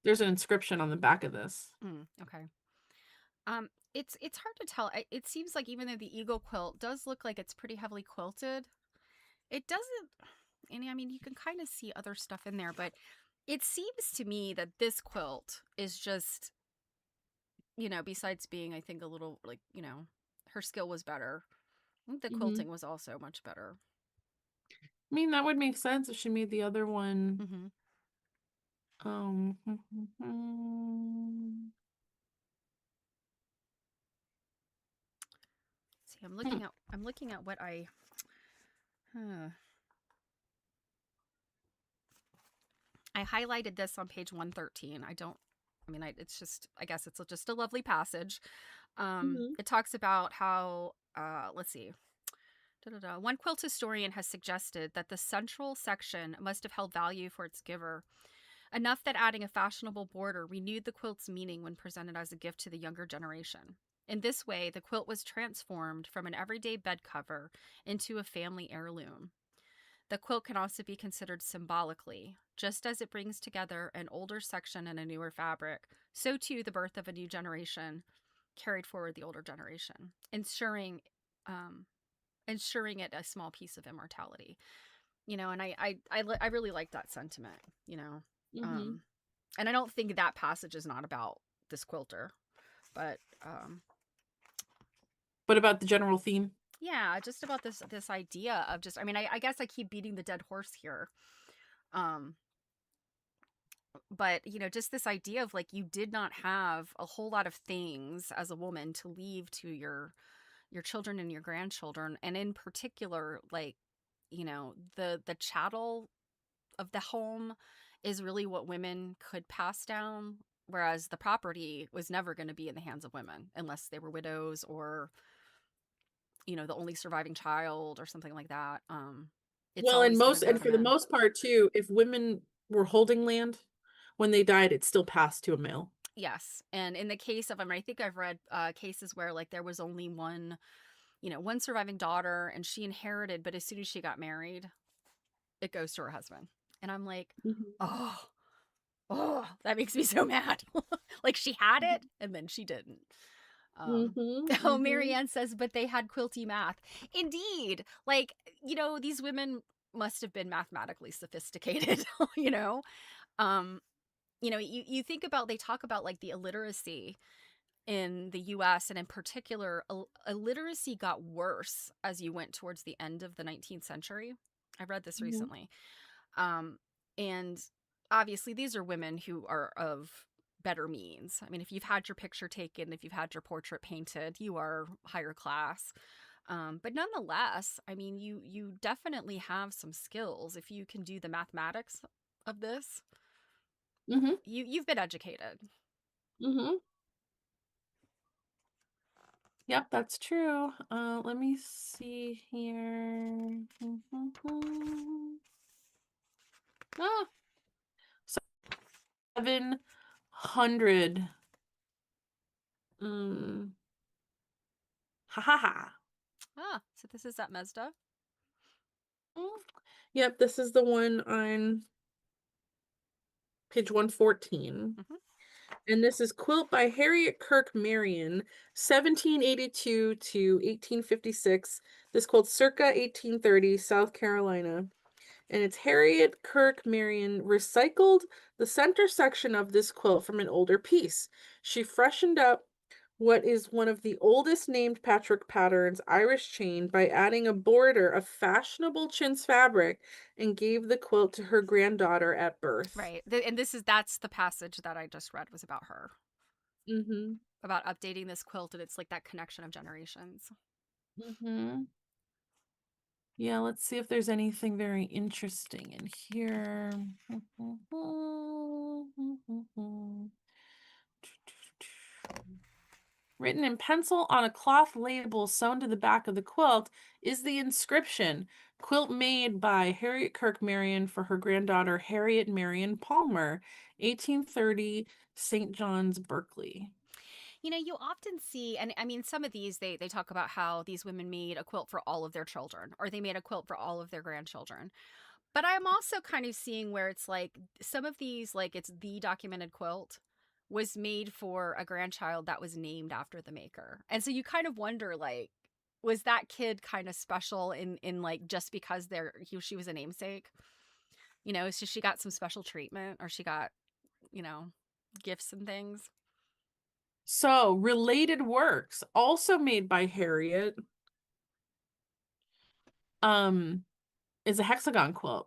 there's an inscription on the back of this. Okay. It's hard to tell. It seems like even though the eagle quilt does look like it's pretty heavily quilted, it doesn't. And I mean, you can kind of see other stuff in there, but it seems to me that this quilt is just, you know, besides being, I think, a little like, you know, her skill was better. I think the Mm-hmm. quilting was also much better. I mean, that would make sense if she made the other one. Mm-hmm. Um, See, I'm looking at what I highlighted this on page 113. It's just, I guess it's just a lovely passage. Mhm. It talks about how, let's see. Da-da-da. One quilt historian has suggested that the central section must have held value for its giver, enough that adding a fashionable border renewed the quilt's meaning when presented as a gift to the younger generation. In this way, the quilt was transformed from an everyday bed cover into a family heirloom. The quilt can also be considered symbolically. Just as it brings together an older section and a newer fabric, so too the birth of a new generation carried forward the older generation, um, ensuring it a small piece of immortality. You know, and I really like that sentiment. You know, Mhm. um, and I don't think that passage is not about this quilter, but What about the general theme? yeah, just about this idea of just. I mean, I guess I keep beating the dead horse here. Um, But, just this idea of like you did not have a whole lot of things as a woman to leave to your children and your grandchildren, and in particular, like, the chattel of the home is really what women could pass down, whereas the property was never going to be in the hands of women unless they were widows or the only surviving child or something like that. It's Well, always going to go and to for the men. most part too, if women were holding land when they died, it still passed to a male. Yes, and in the case of, I mean, I think I've read cases where like there was only one surviving daughter, and she inherited, but as soon as she got married, it goes to her husband, and I'm like, Mhm. oh, oh, that makes me so mad. Like she had it, and then she didn't. Um, Mhm. oh, Mhm. Marianne says, but they had quilty math. Indeed, like these women must have been mathematically sophisticated. you know, um, you think about, they talk about like the illiteracy in the US, and in particular, illiteracy got worse as you went towards the end of the 19th century. I read this Mhm. recently. Um, and obviously, these are women who are of better means. I mean, if you've had your picture taken, if you've had your portrait painted, you are higher class. But nonetheless, I mean, you definitely have some skills if you can do the mathematics of this. Mhm. You've been educated. Mhm. Yep, that's true. Let me see here. Ah, 700. Mm. Ha ha ha. Ah, so this is at Mesda. Mm. Yep, this is the one on page 114. Hmm. And this is Quilt by Harriet Kirk Marion, 1782 to 1856. This quilt circa 1830, South Carolina. And it's Harriet Kirk Marion recycled the center section of this quilt from an older piece. She freshened up what is one of the oldest named patchwork patterns, Irish chain, by adding a border of fashionable chintz fabric and gave the quilt to her granddaughter at birth. Right. And that's the passage that I just read was about her, Mm-hmm. about updating this quilt, and it's like that connection of generations. Mm-hmm. Yeah, let's see if there's anything very interesting in here. Written in pencil on a cloth label sewn to the back of the quilt is the inscription, quilt made by Harriet Kirk Marion for her granddaughter Harriet Marion Palmer, 1830, St. John's, Berkeley. You often see, and I mean, some of these they talk about how these women made a quilt for all of their children, or they made a quilt for all of their grandchildren. But I'm also kind of seeing where it's like some of these, like it's the documented quilt was made for a grandchild that was named after the maker. And so you kind of wonder, like, was that kid kind of special in like just because she was a namesake? So she got some special treatment, or she got, you know, gifts and things. So, related works also made by Harriet um is a hexagon quilt.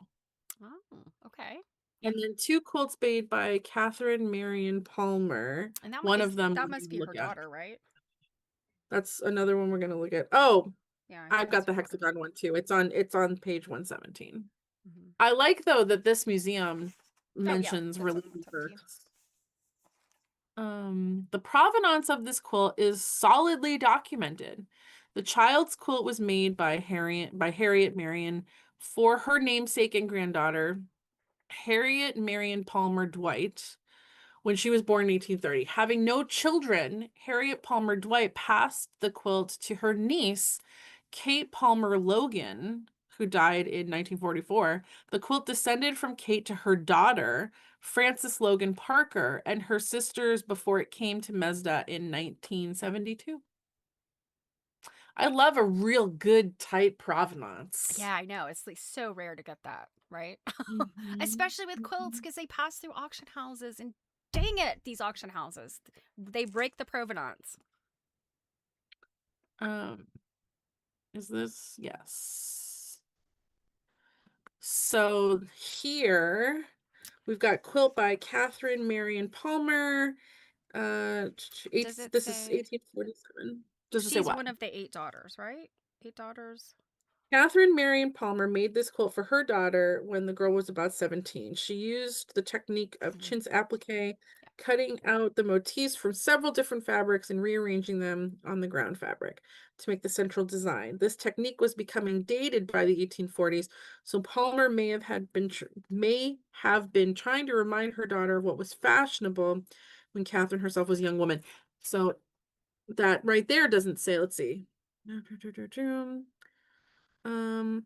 Oh, okay. And then two quilts made by Catherine Marion Palmer. And One of them that we're must going to be her look at. daughter, right? That's another one we're going to look at. Oh, Yeah, I think I've got that's the her daughter. hexagon one too. It's on page 117. Hmm. I like though that this museum Oh yeah, mentions that's on related 117. works. The provenance of this quilt is solidly documented. The child's quilt was made by Harriet Marion for her namesake and granddaughter, Harriet Marion Palmer Dwight, when she was born in 1830. Having no children, Harriet Palmer Dwight passed the quilt to her niece, Kate Palmer Logan, who died in 1944. The quilt descended from Kate to her daughter, Frances Logan Parker, and her sisters before it came to Mesda in 1972. I love a real good type provenance. Yeah, I know. It's like so rare to get that, right? Mhm. Especially with quilts, Mhm. because they pass through auction houses, and dang it, these auction houses, they break the provenance. Um, is this? Yes. So here We've got Quilt by Catherine Marion Palmer. Does it This is say 1847. Does it say she's what? one of the 8 daughters, right? 8 daughters? Catherine Marion Palmer made this quilt for her daughter when the girl was about 17. She used the technique of Mhm. chintz applique, Yeah. cutting out the motifs from several different fabrics and rearranging them on the ground fabric to make the central design. This technique was becoming dated by the 1840s, so Palmer may have been trying to remind her daughter of what was fashionable when Catherine herself was a young woman. So that right there doesn't say, let's see. Um,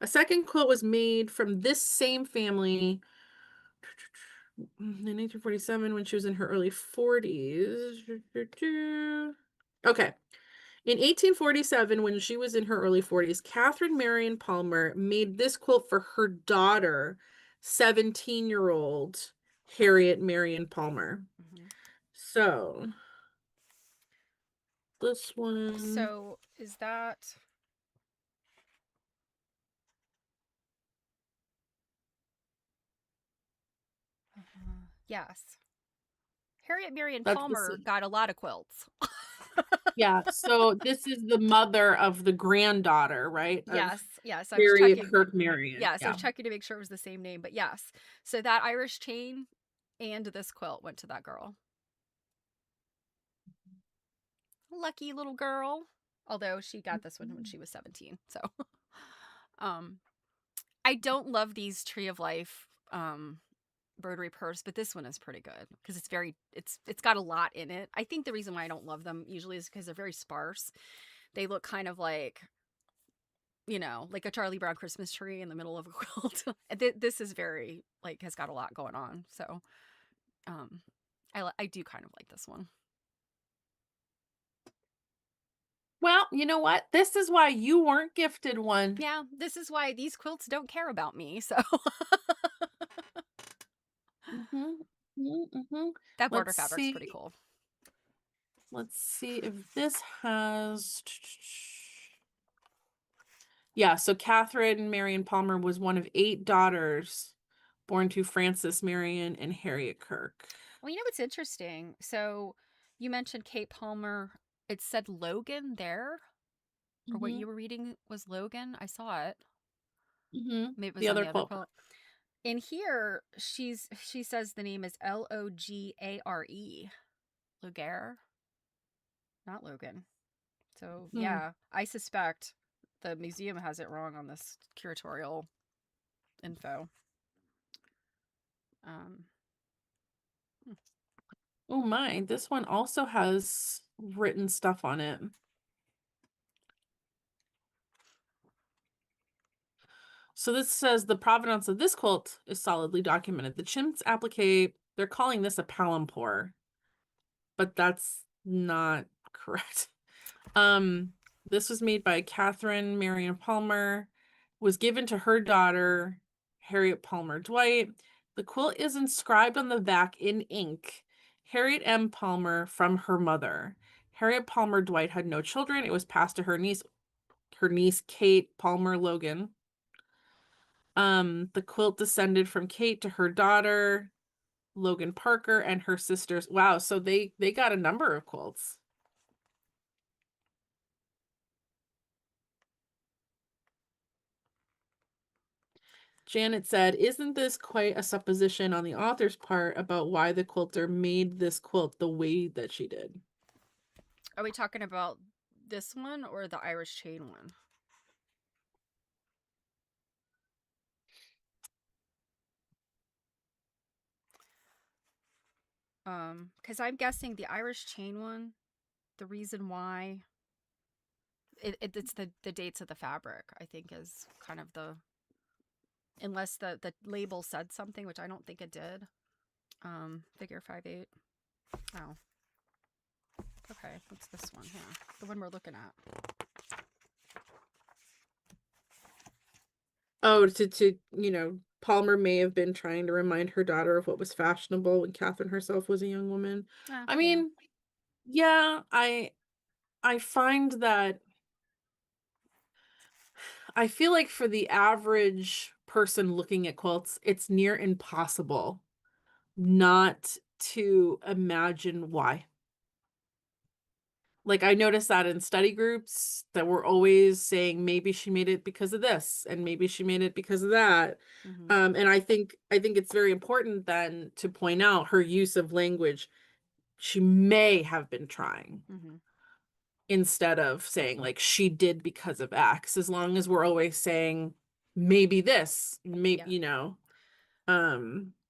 a second quilt was made from this same family in 1947 when she was in her early 40s. Okay. In 1847, when she was in her early 40s, Catherine Marion Palmer made this quilt for her daughter, 17-year-old Harriet Marion Palmer. Mhm. So, this one. So is that yes. Harriet Marion That's this. Palmer got a lot of quilts. Yeah, so this is the mother of the granddaughter, right? Of Yes, yes. I was Harriet checking. Kirk Marion. Yes, I Yeah. was checking to make sure it was the same name, but yes. So that Irish chain and this quilt went to that girl. Lucky little girl. Although she got this one when she was 17. So um I don't love these Tree of Life rotary purse, but this one is pretty good because it's got a lot in it. I think the reason why I don't love them usually is because they're very sparse. They look kind of like, like a Charlie Brown Christmas tree in the middle of a quilt. This is very like has got a lot going on. So um I do kind of like this one. Well, you know what? This is why you weren't gifted one. Yeah, this is why these quilts don't care about me. So Mhm, mhm, mhm. that border Let's fabric's pretty see. cool. Let's see if this has. Yeah, so Catherine Marion Palmer was one of 8 daughters born to Frances Marion and Harriet Kirk. Well, you know what's interesting? So you mentioned Kate Palmer. It said Logan there, or what Mhm, you were reading was Logan. I saw it. mhm. Maybe it was The on other the other quilt. quilt. In here, she says the name is Logare. Logare, not Logan. So Hmm. yeah, I suspect the museum has it wrong on this curatorial info. Um, hmm. Oh my, this one also has written stuff on it. So this says the provenance of this quilt is solidly documented. The chintz applique, they're calling this a palimpore, but that's not correct. Um, this was made by Catherine Marion Palmer, was given to her daughter, Harriet Palmer Dwight. The quilt is inscribed on the back in ink, Harriet M. Palmer from her mother. Harriet Palmer Dwight had no children. It was passed to her niece Kate Palmer Logan. The quilt descended from Kate to her daughter, Logan Parker, and her sisters. Wow, so they got a number of quilts. Janet said, "Isn't this quite a supposition on the author's part about why the quilter made this quilt the way that she did?" Are we talking about this one or the Irish chain one? Because I'm guessing the Irish chain one, the reason why it's the dates of the fabric, I think is kind of the unless the label said something, which I don't think it did. Figure 5/8. Oh, okay. What's this one here? The one we're looking at. Oh, Palmer may have been trying to remind her daughter of what was fashionable when Catherine herself was a young woman. I Yeah. mean, yeah, I find that I feel like for the average person looking at quilts, it's near impossible not to imagine why. Like, I noticed that in study groups that were always saying, "Maybe she made it because of this, and maybe she made it because of that." Mm-hmm. And I think it's very important then to point out her use of language. She may have been trying Mm-hmm. instead of saying, like, "She did because of X," as long as we're always saying, "Maybe this," Yeah.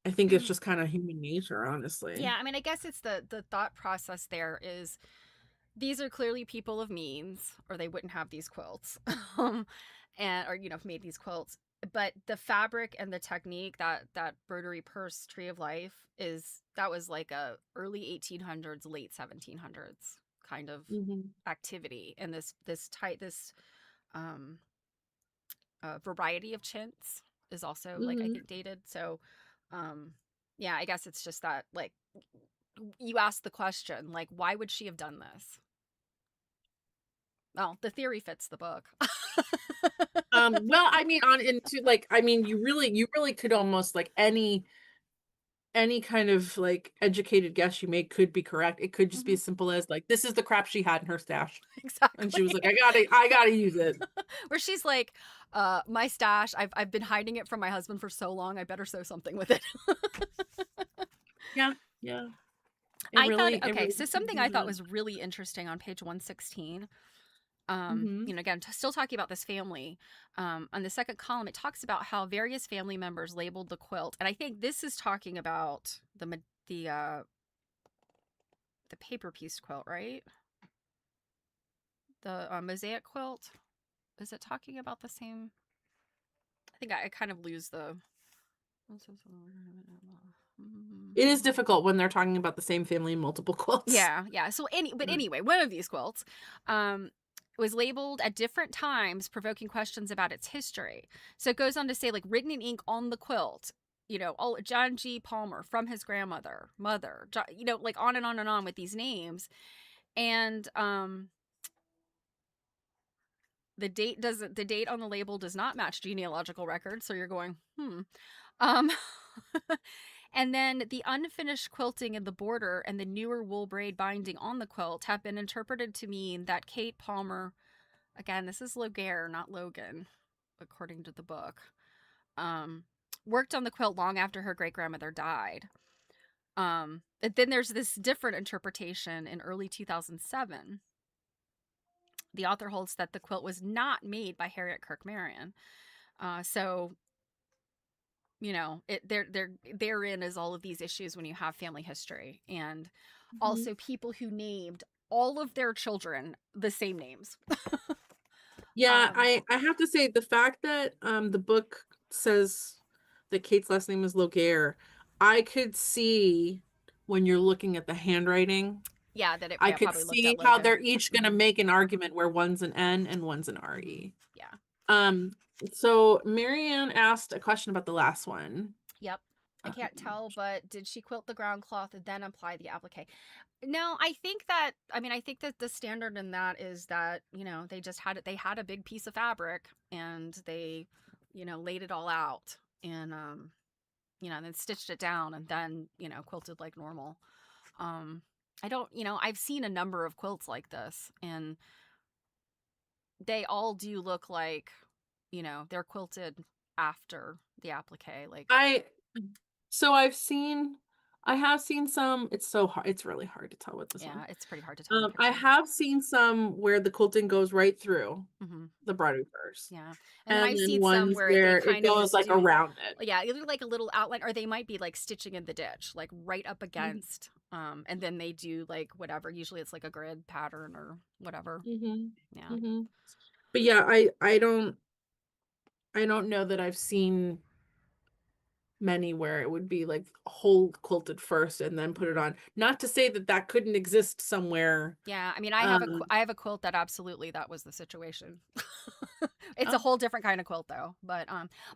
I think it's just kinda human nature, honestly. Yeah, I mean, I guess it's the thought process there is these are clearly people of means, or they wouldn't have these quilts, and or made these quilts. But the fabric and the technique, that broderie purse tree of life, is that was like a early 1800s, late 1700s kind of Mhm, activity, and this um variety of chintz is also like I mhm. think dated. So, um, yeah, I guess it's just that like you ask the question like why would she have done this? Well, the theory fits the book. Well, I mean, on into like, I mean, you really could almost like any kind of like educated guess you make could be correct. It could just be Mhm. as simple as like, this is the crap she had in her stash, and she Exactly. was like, I gotta use it. Where she's like, my stash, I've been hiding it from my husband for so long, I better sew something with it. Yeah, yeah. I thought, It okay, really so could something be I thought that. was really interesting on page 116. Mhm, Again, still talking about this family. On the second column, it talks about how various family members labeled the quilt, and I think this is talking about the paper piece quilt, right? The mosaic quilt. Is it talking about the same? I think I kind of lose the. it is difficult when they're talking about the same family in multiple quotes. Yeah, yeah. So but Mm. anyway, one of these quilts was labeled at different times, provoking questions about its history. So it goes on to say, like, written in ink on the quilt, all John G. Palmer from his grandmother, mother, like on and on and on with these names. And the date on the label does not match genealogical records. So you're going, Um, and then the unfinished quilting in the border and the newer wool braid binding on the quilt have been interpreted to mean that Kate Palmer, again, this is Logaire, not Logan, according to the book, um, worked on the quilt long after her great grandmother died. But then there's this different interpretation in early 2007. The author holds that the quilt was not made by Harriet Kirk Marion. So therein is all of these issues when you have family history, and Mhm. also people who named all of their children the same names. Yeah, um I have to say the fact that, the book says that Kate's last name is Logaire, I could see when you're looking at the handwriting, yeah, that it I yeah, could probably looked at see how Logan. they're each gonna Hmm. make an argument where one's an N and one's an Hmm. RE. Yeah. Um, so Marianne asked a question about the last one. Yep. I can't Um, tell, but did she quilt the ground cloth and then apply the applique? No, I think that the standard in that is that they just had it, they had a big piece of fabric and they laid it all out, and then stitched it down and then, quilted like normal. Um, I don't, I've seen a number of quilts like this, and they all do look like, they're quilted after the applique. Like, I so I have seen some. It's so hard. It's really hard to tell with this yeah, one. it's pretty hard to tell in a I picture. have seen some where the quilting goes right through Hmm. the bridal purse, Yeah. And then and I've then seen some ones where they where it kind of goes just like do, around it. yeah, either like a little outline, or they might be like stitching in the ditch, like right up Mhm, against. And then they do like whatever. Usually it's like a grid pattern or whatever. mhm, Yeah. mhm. But yeah, I don't know that I've seen many where it would be like whole quilted first and then put it Hmm. on. Not to say that that couldn't exist somewhere. Yeah, I mean, Um, I have a quilt that absolutely that was the situation. It's a oh, whole different kind of quilt though. But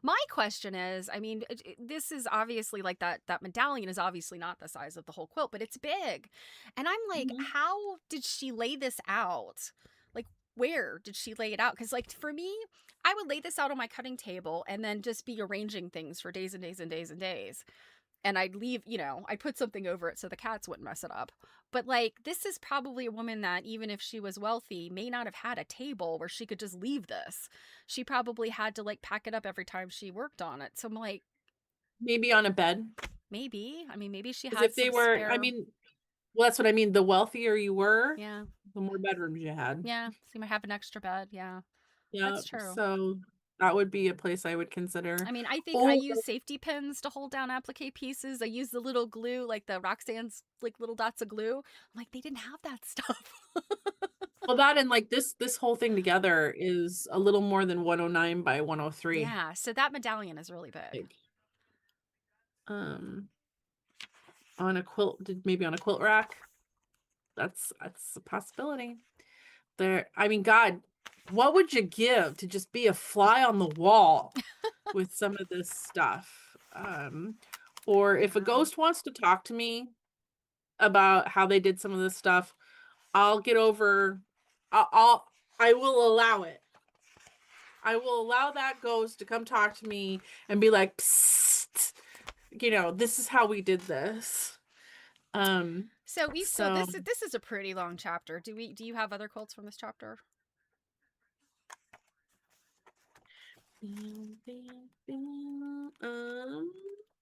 my question is, I mean, this is obviously like that medallion is obviously not the size of the whole quilt, but it's big. And I'm like, mhm. how did she lay this out? Like, where did she lay it out? Because, like, for me, I would lay this out on my cutting table and then just be arranging things for days and days and days and days. And I'd leave, I'd put something over it so the cats wouldn't mess it up. But, like, this is probably a woman that, even if she was wealthy, may not have had a table where she could just leave this. She probably had to, like, pack it up every time she worked on it. So I'm like, Maybe on a bed. maybe. I mean, maybe she Because had if they some were, I spare. mean, well, that's what I mean. The wealthier you were, Yeah. the more bedrooms you had. Yeah. So you might have an extra bed. Yeah. Yeah. That's true. So that would be a place I would consider. I mean, I think I Or use safety pins to hold down applique pieces. I use the little glue, like the Roxanne's, like, little dots of glue. I'm like, they didn't have that stuff. well, that and like this whole thing together is a little more than 109 by 103. Yeah. So that medallion is really big. Big. On a quilt, maybe on a quilt rack. That's a possibility. There, I mean, God, what would you give to just be a fly on the wall with some of this stuff? Or if a ghost wants to talk to me about how they did some of this stuff, I'll get over. I will allow it. I will allow that ghost to come talk to me and be like, Psst, this is how we did this. So So this is a pretty long chapter. Do you have other quotes from this chapter?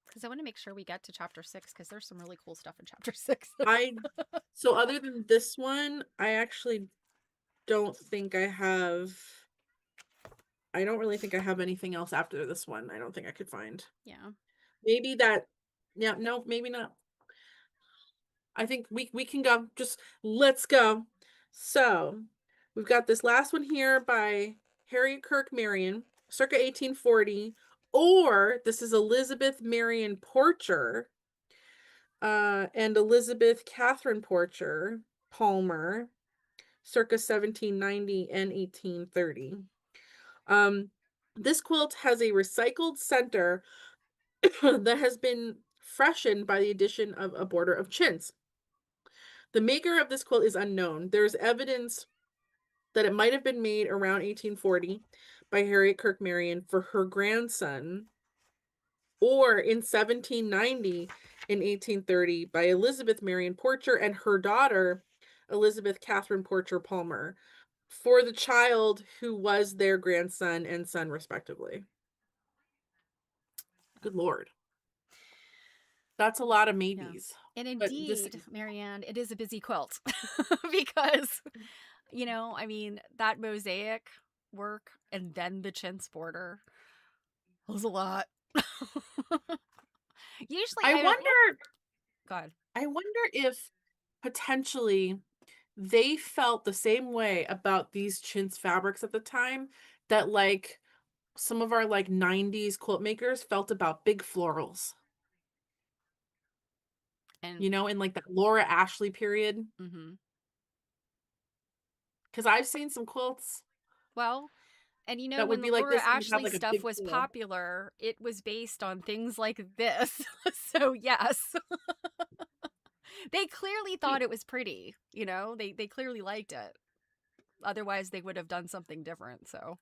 Because I want to make sure we get to chapter 6, because there's some really cool stuff in chapter 6. so other than this one, I actually don't think I don't really think I have anything else after this one. I don't think I could find. Yeah. Maybe that, yeah, no, maybe not. I think we can go. Just let's go. So we've got this last one here by Harriet Kirk Marion, circa 1840, or this is Elizabeth Marion Porcher, and Elizabeth Catherine Porcher Palmer, circa 1790 and 1830. This quilt has a recycled center that has been freshened by the addition of a border of chintz. The maker of this quilt is unknown. There's evidence that it might have been made around 1840 by Harriet Kirk Marion for her grandson, or in 1790 and 1830 by Elizabeth Marion Porcher and her daughter, Elizabeth Catherine Porcher Palmer, for the child who was their grandson and son, respectively. Good Lord. That's a lot of Yeah. maybes. And But this indeed, is, Marianne, it is a busy quilt. Because, I mean, that mosaic work and then the chintz border was a lot. Usually, I I don't. wonder, God. I wonder if potentially they felt the same way about these chintz fabrics at the time that like some of our like 90s quilt makers felt about big florals, And in like that Laura Ashley period. mm-hmm. Because I've seen some quilts Well, and that would when be like Laura this and would have Ashley like a stuff big was floral. popular, it was based on things like this. So yes, they clearly thought it was pretty. They clearly liked it. Otherwise, they would have done something different. So,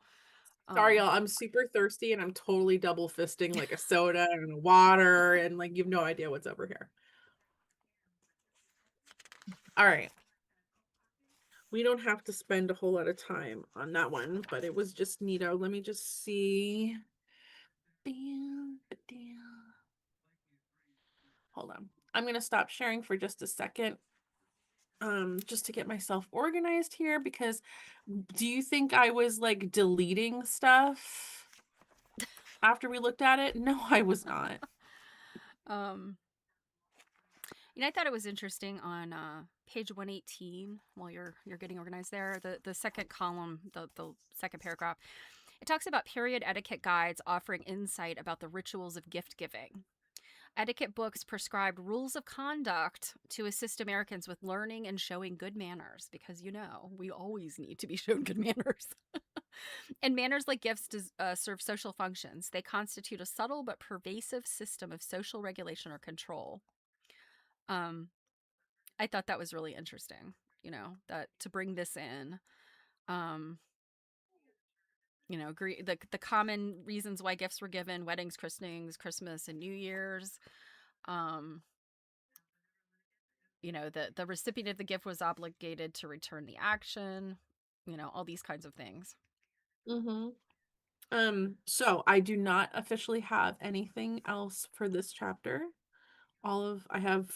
Sorry, um, y'all. I'm super thirsty and I'm totally double fisting like a soda and a water and like you have no idea what's over here. All right. We don't have to spend a whole lot of time on that one, but it was just neato. Let me just see. Hold on. I'm going to stop sharing for just a second. Just to get myself organized here, because do you think I was like deleting stuff after we looked at it? No, I was not. um, I thought it was interesting on page 118. While you're getting organized there, the second column, the second paragraph, it talks about period etiquette guides offering insight about the rituals of gift giving. Etiquette books prescribed rules of conduct to assist Americans with learning and showing good manners, because we always need to be shown good manners. And manners, like gifts, serve social functions. They constitute a subtle but pervasive system of social regulation or control. Um, I thought that was really interesting, that to bring this in. Um, the common reasons why gifts were given: weddings, christenings, Christmas, and New Year's. Um, the recipient of the gift was obligated to return the action. All these kinds of things. Mm-hmm. So I do not officially have anything else for this chapter. I have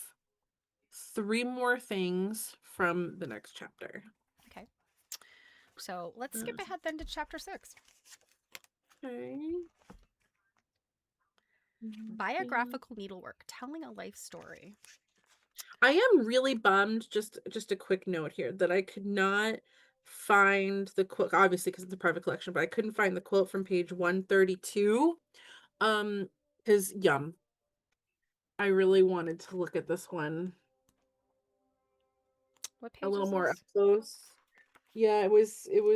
3 more things from the next chapter. Okay. So let's skip Uh, ahead then to chapter 6. Okay. Biographical needlework, telling a life story. I am really bummed, just a quick note here, that I could not find the quilt, obviously because it's a private collection, but I couldn't find the quilt from page 132. Because I really wanted to look at this one What a page little is more up this? close. Yeah, it was Page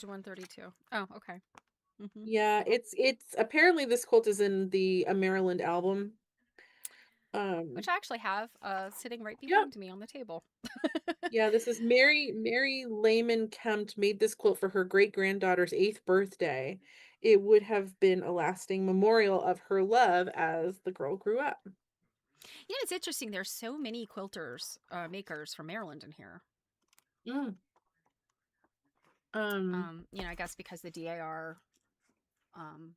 132. Oh, okay. Mm-hmm. yeah, it's apparently this quilt is in the A Maryland album. Which Um, I actually have sitting right yep. behind me on the table. Yeah, this is Mary Lehman Kempt made this quilt for her great-granddaughter's 8th birthday. It would have been a lasting memorial of her love as the girl grew up. It's interesting. There's so many quilters, makers from Maryland in here. Mm. Um, I guess because the DAR, um,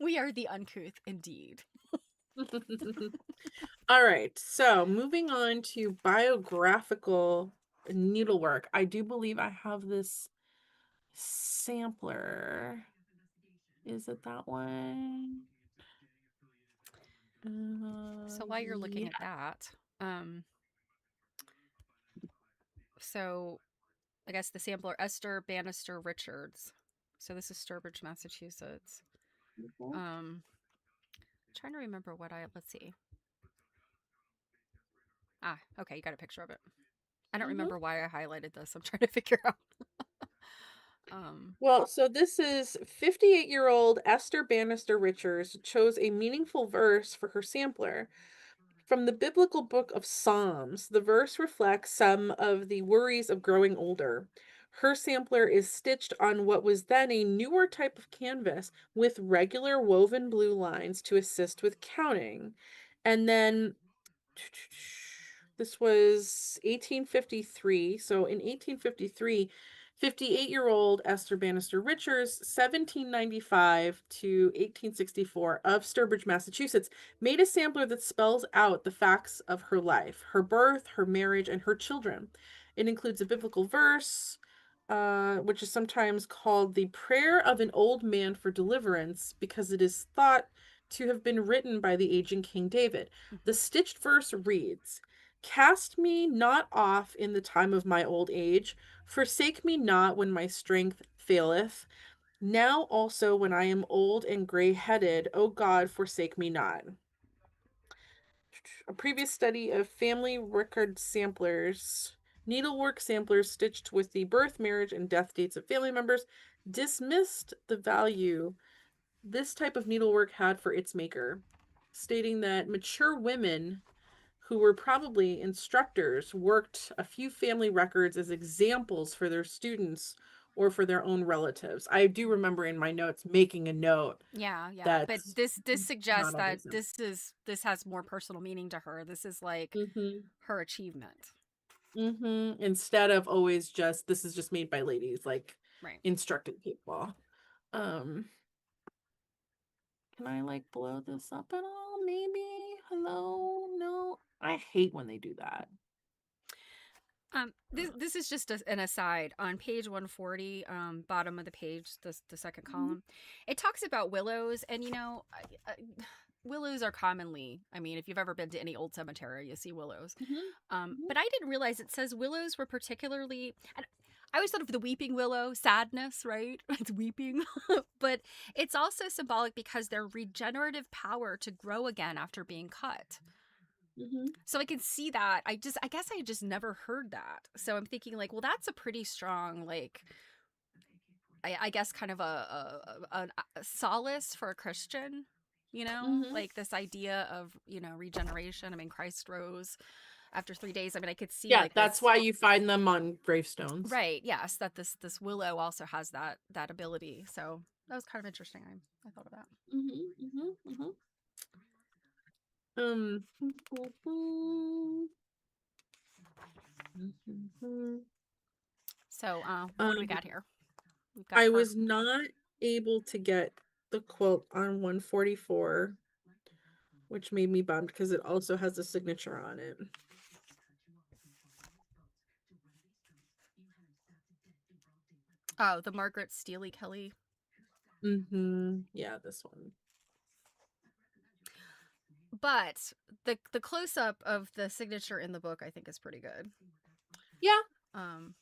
we are the uncouth indeed. all right, so moving on to biographical needlework. I do believe I have this sampler. Is it that one? So while you're looking Yeah. at that, um, so I guess the sampler Esther Bannister Richards. So this is Sturbridge, Massachusetts. Um, trying to remember what let's see. Ah, okay, you got a picture of it. I don't Mm-hmm. remember why I highlighted this. I'm trying to figure out. um, Well, so this is 58-year-old Esther Bannister Richards chose a meaningful verse for her sampler. From the biblical book of Psalms, the verse reflects some of the worries of growing older. Her sampler is stitched on what was then a newer type of canvas with regular woven blue lines to assist with counting. And then this was 1853. So in 1853, 58-year-old Esther Bannister Richards, 1795 to 1864 of Sturbridge, Massachusetts, made a sampler that spells out the facts of her life, her birth, her marriage, and her children. It includes a biblical verse, which is sometimes called the Prayer of an Old Man for Deliverance, because it is thought to have been written by the aging King David. The mhm. stitched verse reads, "Cast me not off in the time of my old age, forsake me not when my strength faileth. Now also when I am old and gray-headed, O God, forsake me not." A previous study of family record samplers, needlework samplers stitched with the birth, marriage, and death dates of family members, dismissed the value this type of needlework had for its maker, stating that mature women who were probably instructors worked a few family records as examples for their students or for their own relatives. I do remember in my notes making a note Yeah. But that's this suggests not that always them. this has more personal meaning to her. This is like Mm-hmm. her achievement. Mm-hmm. Instead of always just this is just made by ladies, like Right. instructing people. Um, can I like blow this up at all? Maybe. Hello? No. I hate when they do that. This is just an aside. On page 140, bottom of the page, the second Mhm. column, it talks about willows, and willows are commonly. I mean, if you've ever been to any old cemetery, you see willows. Mhm. Mhm. But I didn't realize it says willows were particularly. And I always thought of the weeping willow, sadness, right? It's weeping, but it's also symbolic because their regenerative power to grow again after being cut. Mhm. So I can see that. I guess I just never heard that. So I'm thinking like, well, that's a pretty strong, like, I guess kind of a solace for a Christian, Mhm. like this idea of, regeneration. I mean, Christ rose after 3 days. I mean, I could see Yeah, like that's this. why you find them on gravestones. Right. Yes, that this willow also has that ability. So that was kind of interesting. I thought of that. Um, So what do we um, got here? We've got I her. was not able to get the quilt on 144, which made me bummed because it also has a signature on it. Oh, the Margaret Steely Kelly. Yeah, this one. But the close up of the signature in the book, I think, is pretty good. Yeah. Um,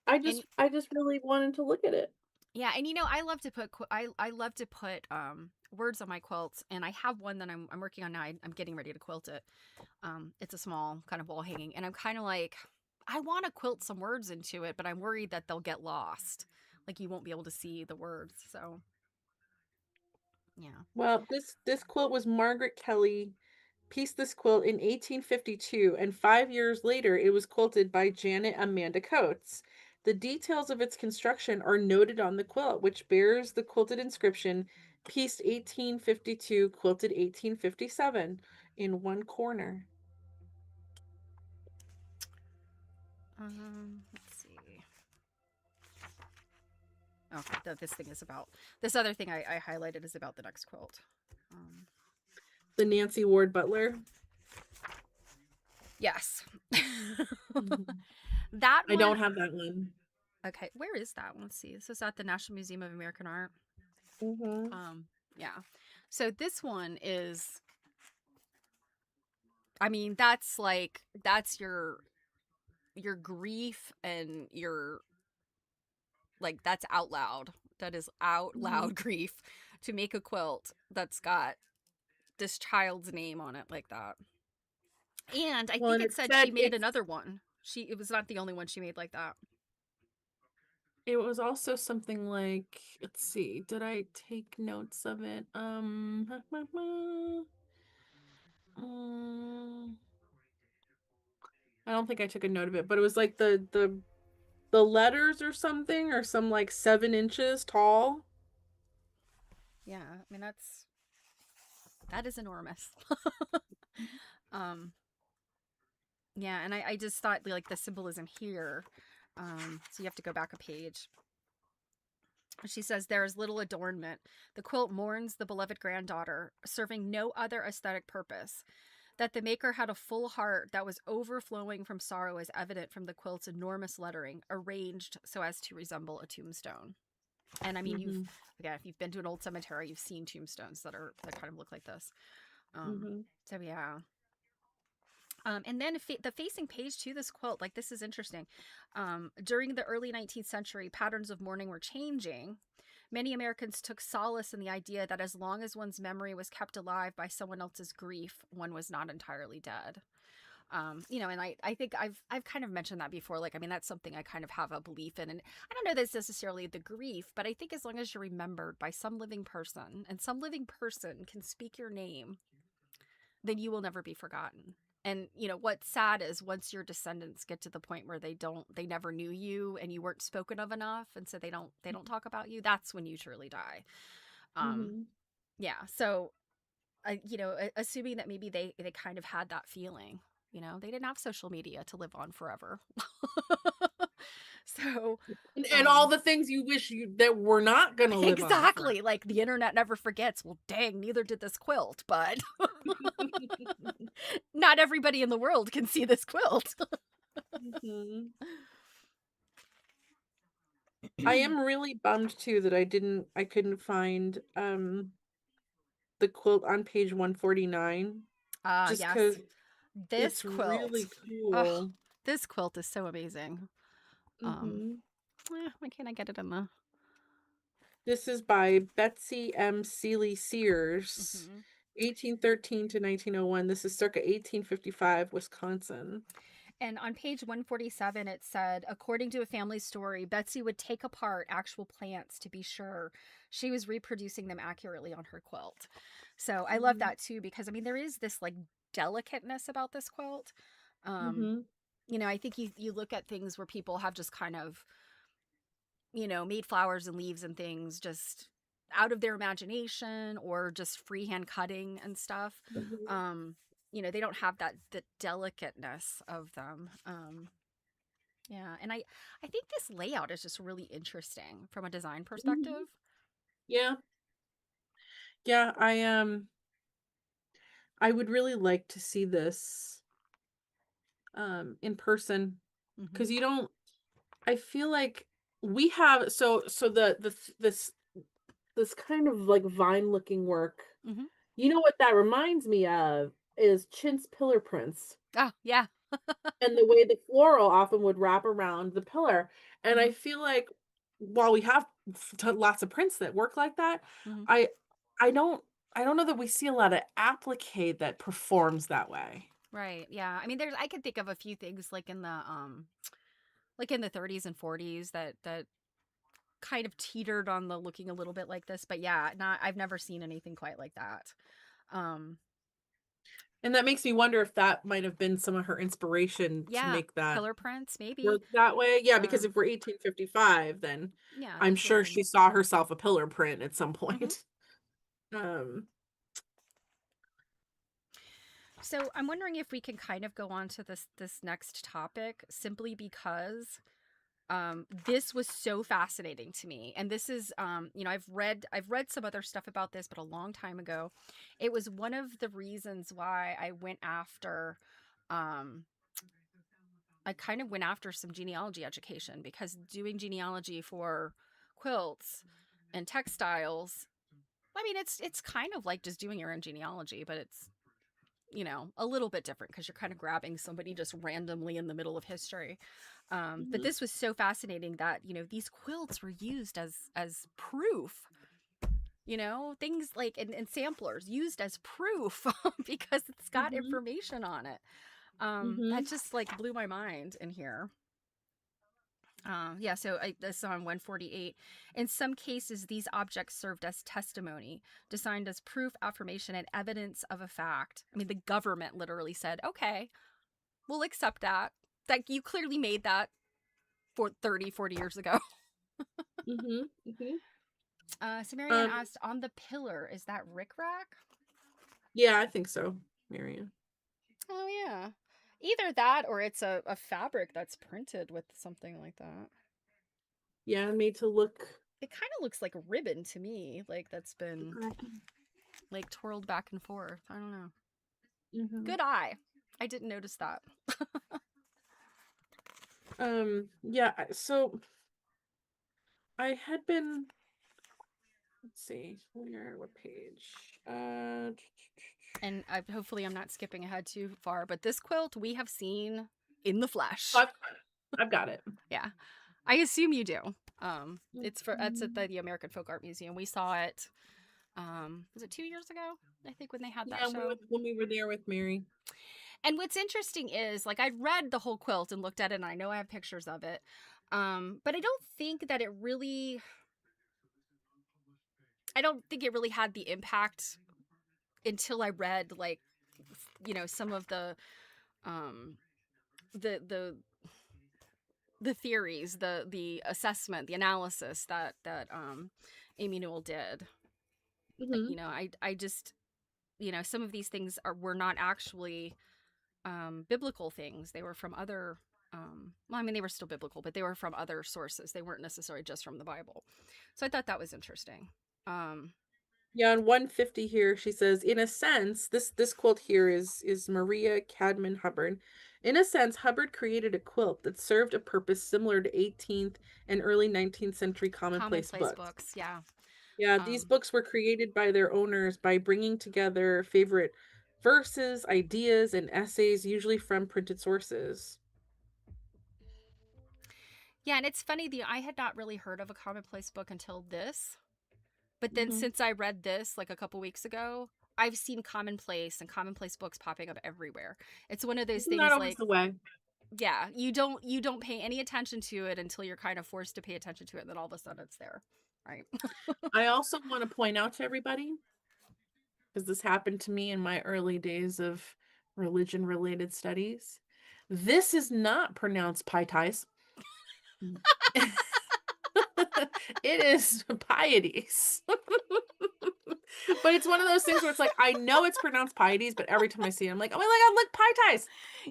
I and just really wanted to look at it. yeah, and I love to put I love to put words on my quilts, and I have one that I'm working on now. I'm getting ready to quilt it. It's a small kind of wall hanging, and I'm kind of like, I want to quilt some words into it, but I'm worried that they'll get lost. Like you won't be able to see the words. So yeah. Well, this quilt was Margaret Kelly pieced this quilt in 1852, and 5 years later, it was quilted by Janet Amanda Coates. The details of its construction are noted on the quilt, which bears the quilted inscription, pieced 1852, quilted 1857, in one corner. Let's see. Okay, this thing is about this other thing I highlighted is about the next quilt. The Nancy Ward Butler. Yes. Mhm. That I one. don't have that one. Okay, where is that one? Let's see. This is at the National Museum of American Art. Yeah. So this one is, I mean, that's like that's your grief and your like that's out loud. That is out loud grief to make a quilt that's got this child's name on it like that. And I Well, think and it it said she said made another one. It was not the only one she made like that. it was also something like, let's see, did I take notes of it? I don't think I took a note of it, but it was like the letters or something, or some like 7 inches tall. Yeah, I mean that is enormous. um yeah, and I just thought like the symbolism here. So you have to go back a page. She says there is little adornment. The quilt mourns the beloved granddaughter, serving no other aesthetic purpose. That the maker had a full heart that was overflowing from sorrow is evident from the quilt's enormous lettering, arranged so as to resemble a tombstone. And I mean, if you've been to an old cemetery, you've seen tombstones that kind of look like this. So yeah. And then the facing page to this quilt, like this is interesting. During the early 19th century, patterns of mourning were changing. Many Americans took solace in the idea that as long as one's memory was kept alive by someone else's grief, one was not entirely dead. And I think I've kind of mentioned that before. Like, I mean, that's something I kind of have a belief in. And I don't know that it's necessarily the grief, but I think as long as you're remembered by some living person and some living person can speak your name, then you will never be forgotten. And what's sad is once your descendants get to the point where they never knew you and you weren't spoken of enough, and so they don't talk about you, that's when you truly die. Yeah. So assuming that maybe they kind of had that feeling, they didn't have social media to live on forever. So and all the things you wish that were not gonna live on exactly, like the internet never forgets. Well, dang, neither did this quilt, but not everybody in the world can see this quilt. I am really bummed too that I couldn't find the quilt on page 149, just Yes, because this it's quilt. really Oh, cool. this quilt is so amazing. Why can't I get it in the? This is by Betsy M. Seeley Sears, 1813 to 1901. This is circa 1855, Wisconsin. And on page 147, it said, according to a family story, Betsy would take apart actual plants to be sure she was reproducing them accurately on her quilt. So I love that too, because I mean, there is this like delicateness about this quilt. Um, Mhm. I think you look at things where people have just kind of, made flowers and leaves and things just out of their imagination or just freehand cutting and stuff. Mhm. Um, they don't have that the delicateness of them. Yeah, and I think this layout is just really interesting from a design Mhm. perspective. Yeah. Yeah, I would really like to see this in person Mhm. because you don't I feel like we have so this kind of like vine looking work. Mhm. You know what that reminds me of is chintz pillar prints Oh, yeah. and the way the floral often would wrap around the pillar. And I Mhm. feel like while we have lots of prints that work like that, Mhm. I I don't I don't know that we see a lot of applique that performs that way. Right. Yeah. I mean, I can think of a few things like in the 30s and 40s that kind of teetered on the looking a little bit like this, but yeah, not I've never seen anything quite like that. Um, And that makes me wonder if that might have been some of her inspiration to yeah, make that pillar prints maybe. work that way. Yeah, because Um, if we're 1855, then yeah, I'm you sure can. she saw herself a pillar print at some Mhm. point. Um, So I'm wondering if we can kind of go on to this next topic simply because this was so fascinating to me. And this is I've read some other stuff about this, but a long time ago. It was one of the reasons why um I kind of went after some genealogy education, because doing genealogy for quilts and textiles, I mean, it's kind of like just doing your own genealogy, but it's, a little bit different because you're kind of grabbing somebody just randomly in the middle of history. But mhm, this was so fascinating that, these quilts were used as proof, things like, and samplers used as proof because it's got mhm, information on it. That mhm, just like blew my mind in here. Yeah, so this is on 148. In some cases, these objects served as testimony, designed as proof, affirmation, and evidence of a fact. I mean, the government literally said, okay, we'll accept that. That you clearly made that for 30, 40 years ago. mhm, mhm. Sumerian Um, asked, on the pillar, is that rickrack? yeah, I think so, Marion. Oh, yeah. Either that or it's a fabric that's printed with something like that. Yeah, made to look. It kind of looks like a ribbon to me, like that's been like twirled back and forth. I don't know. Mhm. Good eye. I didn't notice that. Yeah, so I had been, let's see, what page? And hopefully I'm not skipping ahead too far, but this quilt we have seen in the Oh, flesh. I've got it. Yeah. I assume you do. It's at Mhm. the American Folk Art Museum. We saw it was it 2 years ago? I think when they had that Yeah, show. when we were there with Mary. And what's interesting is like I'd read the whole quilt and looked at it and I know I have pictures of it. But I don't think it really had the impact until I read like some of um the the the theories, the assessment, the analysis that Amy Newell did. Mhm. I just some of these things were not actually biblical things. They were from other well, I mean they were still biblical, but they were from other sources. They weren't necessarily just from the Bible. So I thought that was interesting. Um Yeah, on 150 here, she says, in a sense, this quilt here is Maria Cadman Hubbard. In a sense, Hubbard created a quilt that served a purpose similar to 18th and early 19th century commonplace Commonplace books. books, yeah. Yeah, these Um books were created by their owners by bringing together favorite verses, ideas, and essays, usually from printed sources. yeah, and it's funny, the I had not really heard of a commonplace book until this. But then Hmm. since I read this like a couple weeks ago, I've seen commonplace and commonplace books popping up everywhere. It's one of those Isn't that things always like, the way? yeah, you don't pay any attention to it until you're kind of forced to pay attention to it, and then all of a sudden it's there. Right. I also want to point out to everybody, because this happened to me in my early days of religion related studies. This is not pronounced pieties. It is pieties. But it's one of those things where it's like, I know it's pronounced pieties, but every time I see it, I'm like, oh my God, look, pieties.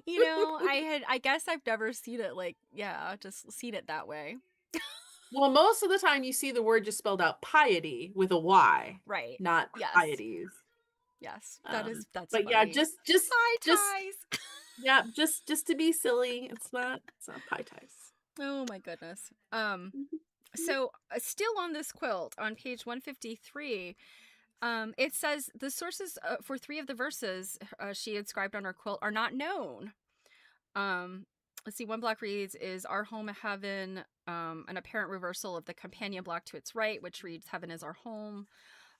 You know, I guess I've never seen it like, yeah, just seen it that way. Well, most of the time you see the word just spelled out piety with a Y, Right. not Yes. pieties. Yes. Um, That's but yeah, funny. Pie just ties. yeah, just to be silly, it's not pieties. Oh my goodness. So still on this quilt on page 153, it says the sources for 3 of the verses she inscribed on her quilt are not known. Let's see, one block reads, is our home a heaven? An apparent reversal of the companion block to its right, which reads, heaven is our home.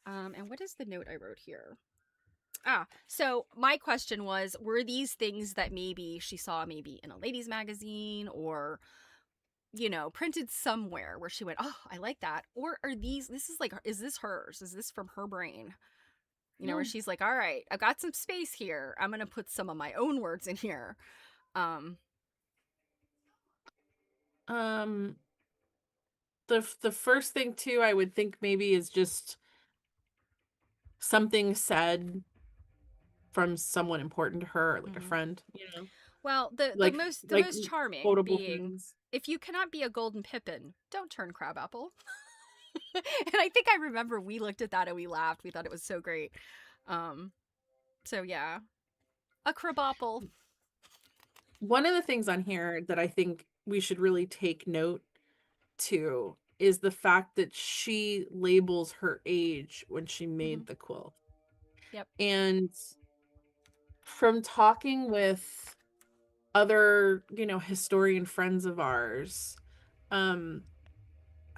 And what is the note I wrote here? So my question was, were these things that maybe she saw maybe in a ladies magazine or, you know, printed somewhere where she went, oh, I like that? Or are this is like, is this hers? Is this from her brain? You know, where Mm. she's like, all right, I've got some space here. I'm going to put some of my own words in here. Um, Um, the first thing too, I would think maybe is just something said from someone important to her, like a mhm. friend, Well, the like most the like most charming quotable being, things. if you cannot be a golden pippin, don't turn crabapple. And I think I remember we looked at that and we laughed. We thought it was so great. Um, so yeah, a crabapple. One of the things on here that I think we should really take note to is the fact that she labels her age when she Hmm. made the quilt. Yep. And from talking with other, historian friends of ours, um,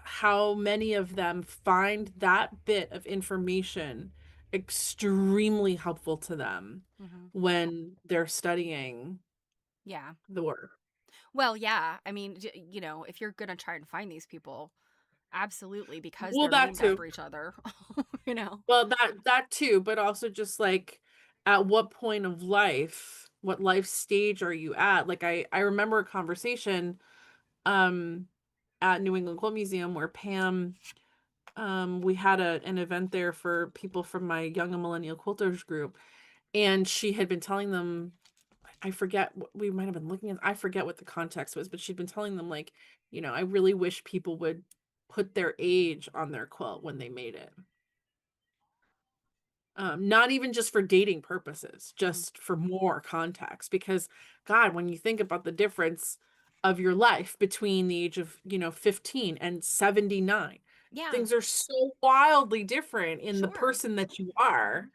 how many of them find that bit of information extremely helpful to them Hmm. when they're studying Yeah. the work. Well, yeah. I mean, you know, if you're gonna try and find these people, absolutely, because Well, they're that named too. after each other. You know. Well, that too, but also just like at what point of life, what life stage are you at? Like I remember a conversation um at New England Quilt Museum where Pam we had an event there for people from my young and millennial quilters group, and she had been telling them, I forget what we might have been looking at, I forget what the context was, but she'd been telling them like, I really wish people would put their age on their quilt when they made it. Not even just for dating purposes, Hmm. just for more context. Because, God, when you think about the difference of your life between the age of, 15 and 79, Yeah. things are so wildly different in the Sure. person that you are,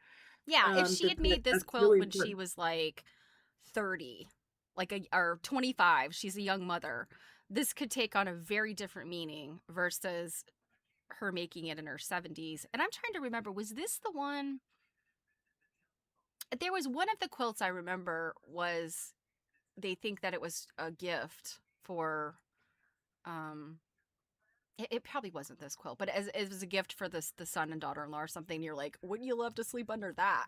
Yeah. If she had made this that's quilt really when she important. was like 30, like or 25, she's a young mother. This could take on a very different meaning versus her making it in her 70s. And I'm trying to remember, was this the one? There was one of the quilts I remember was they think that it was a gift for um it probably wasn't this quilt, but as it was a gift for the son and daughter-in-law or something. You're like, wouldn't you love to sleep under that?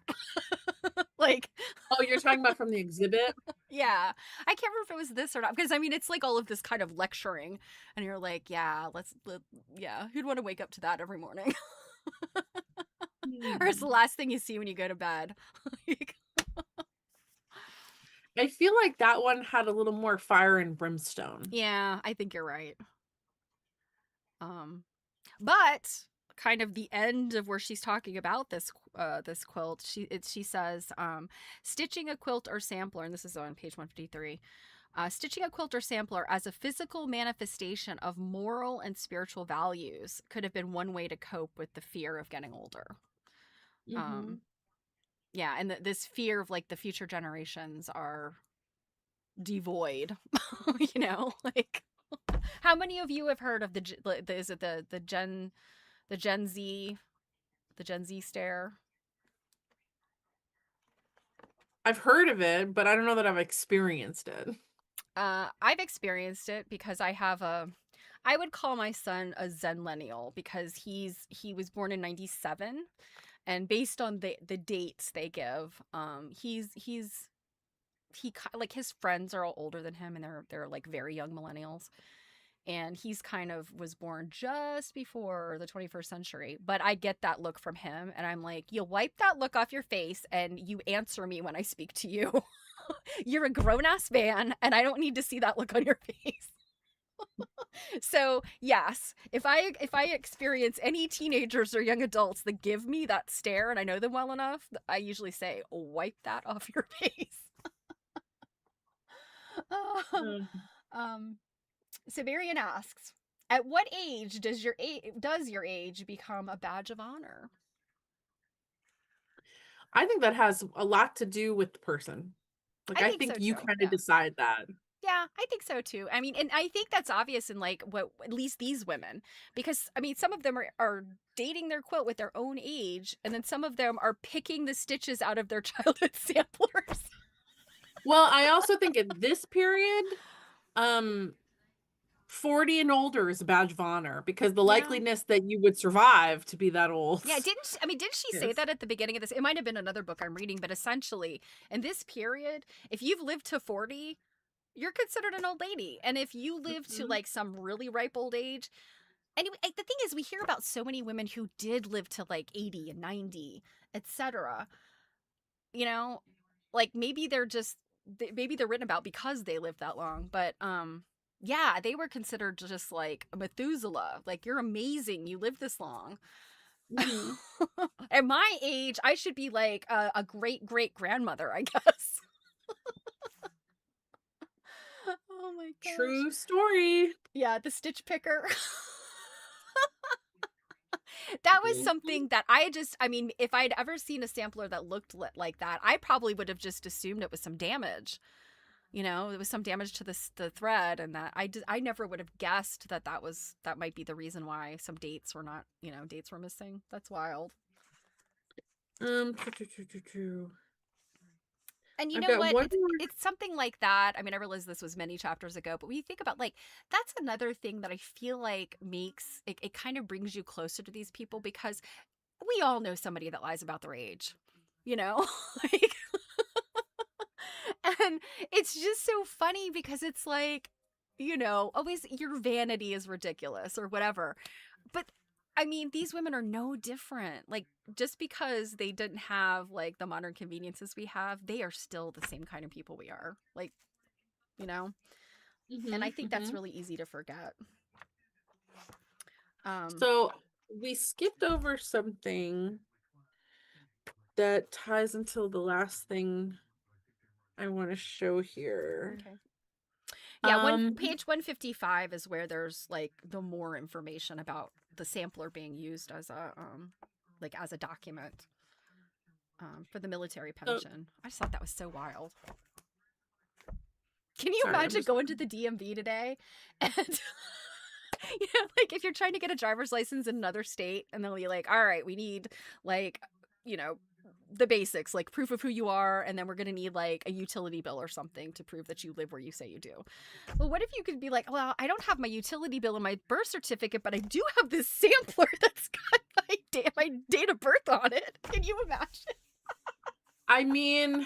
Like, Oh, you're talking about from the exhibit? yeah, I can't remember if it was this or not, because I mean it's like all of this kind of lecturing, and you're like, yeah, yeah, who'd want to wake up to that every morning? Or it's the Hmm. last thing you see when you go to bed. Like, I feel like that one had a little more fire and brimstone. yeah, I think you're right. Um, but kind of the end of where she's talking about this quilt, she says, stitching a quilt or sampler, and this is on page 153. Stitching a quilt or sampler as a physical manifestation of moral and spiritual values could have been one way to cope with the fear of getting older. Hmm. Um, yeah, and this fear of like the future generations are devoid, you know, like how many of you have heard of is it the Gen Z, the Gen Z stare? I've heard of it, but I don't know that I've experienced it. I've experienced it because I would call my son a Zenlennial because he was born in 97, and based on the dates they give, he's like his friends are all older than him, and they're like very young millennials, and he's kind of was born just before the 21st century. But I get that look from him, and I'm like, you wipe that look off your face and you answer me when I speak to you. You're a grown-ass man, and I don't need to see that look on your face. So yes, if I experience any teenagers or young adults that give me that stare and I know them well enough, I usually say, wipe that off your face. Mm. um, so Marion asks, at what age does your age become a badge of honor? I think that has a lot to do with the person. Like, I I think so think you too. kind of Yeah. decide that. Yeah, I think so too. I mean, and I think that's obvious in like what at least these women, because I mean, some of them are dating their quilt with their own age, and then some of them are picking the stitches out of their childhood samplers. Well, I also think at this period, um, 40 and older is a badge of honor because the Yeah. likeliness that you would survive to be that old Yeah, didn't she say is. that at the beginning of this? It might have been another book I'm reading, but essentially, in this period, if you've lived to 40, you're considered an old lady. And if you live to Mhm. like some really ripe old age, anyway, the thing is we hear about so many women who did live to like 80 and 90, etc. You know, like maybe maybe they're written about because they lived that long, but yeah, they were considered just like Methuselah. Like, you're amazing, you lived this long. Mhm. At my age, I should be like a great great grandmother, I guess. Oh my gosh. True story. Yeah, the stitch picker. That was Mhm. something that I mean, if I'd ever seen a sampler that looked like that, I probably would have just assumed it was some damage. You know, it was some damage to the thread, and that I never would have guessed that that might be the reason why some dates were not, dates were missing. That's wild. True. And you I've know got what? one It's more. it's something like that. I mean, I realize this was many chapters ago, but when you think about like that's another thing that I feel like makes it kind of brings you closer to these people, because we all know somebody that lies about their age, you know? Like, and it's just so funny because it's like, always your vanity is ridiculous or whatever. But I mean, these women are no different. Like, just because they didn't have like the modern conveniences we have, they are still the same kind of people we are. Like, you know? And I Mhm, think that's mhm. really easy to forget. Um, So we skipped over something that ties into the last thing I want to show here. okay. Yeah, Um, page 155 is where there's like the more information about the sampler being used as a like as a document for the military so pension. I just thought that was so wild. Can you sorry, I'm imagine just going to the DMV today and like if you're trying to get a driver's license in another state and they'll be like, all right, we need like, you know, the basics, like proof of who you are, and then we're going to need like a utility bill or something to prove that you live where you say you do. Well, what if you could be like, well, I don't have my utility bill and my birth certificate, but I do have this sampler that's got my date of birth on it. Can you imagine? I mean,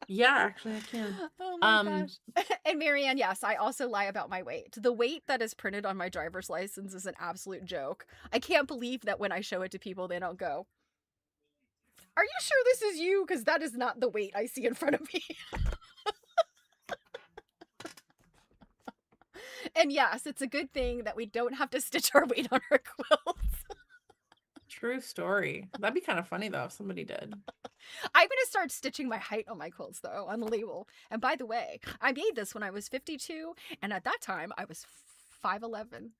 yeah, actually I can. Oh my Um, gosh. And Marianne, yes, I also lie about my weight. The weight that is printed on my driver's license is an absolute joke. I can't believe that when I show it to people, they don't go, are you sure this is you? Because that is not the weight I see in front of me. And yes, it's a good thing that we don't have to stitch our weight on our quilts. true story. That'd be kind of funny though if somebody did. I'm going to start stitching my height on my quilts, though, on the label. And by the way, I made this when I was 52, and at that time, I was 5'11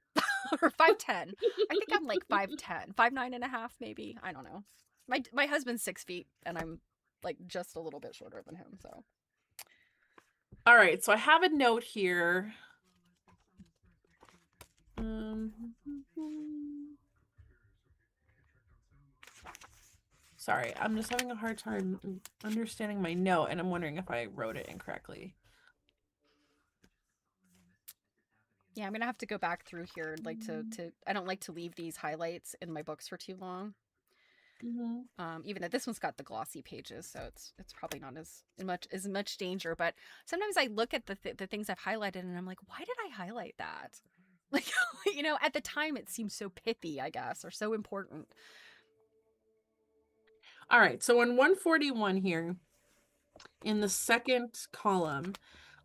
or 5'10. I think I'm like 5'10, 5'9.5", maybe. I don't know. My husband's 6 feet, and I'm like just a little bit shorter than him, so. All right, so I have a note here. Um, sorry, I'm just having a hard time understanding my note, and I'm wondering if I wrote it incorrectly. Yeah, I'm gonna have to go back through here and like to I don't like to leave these highlights in my books for too long. Mhm. Even though this one's got the glossy pages, so it's probably not as much danger. But sometimes I look at the things I've highlighted, and I'm like, why did I highlight that? Like, at the time it seems so pithy, I guess, or so important. All right. So in 141 here, in the second column,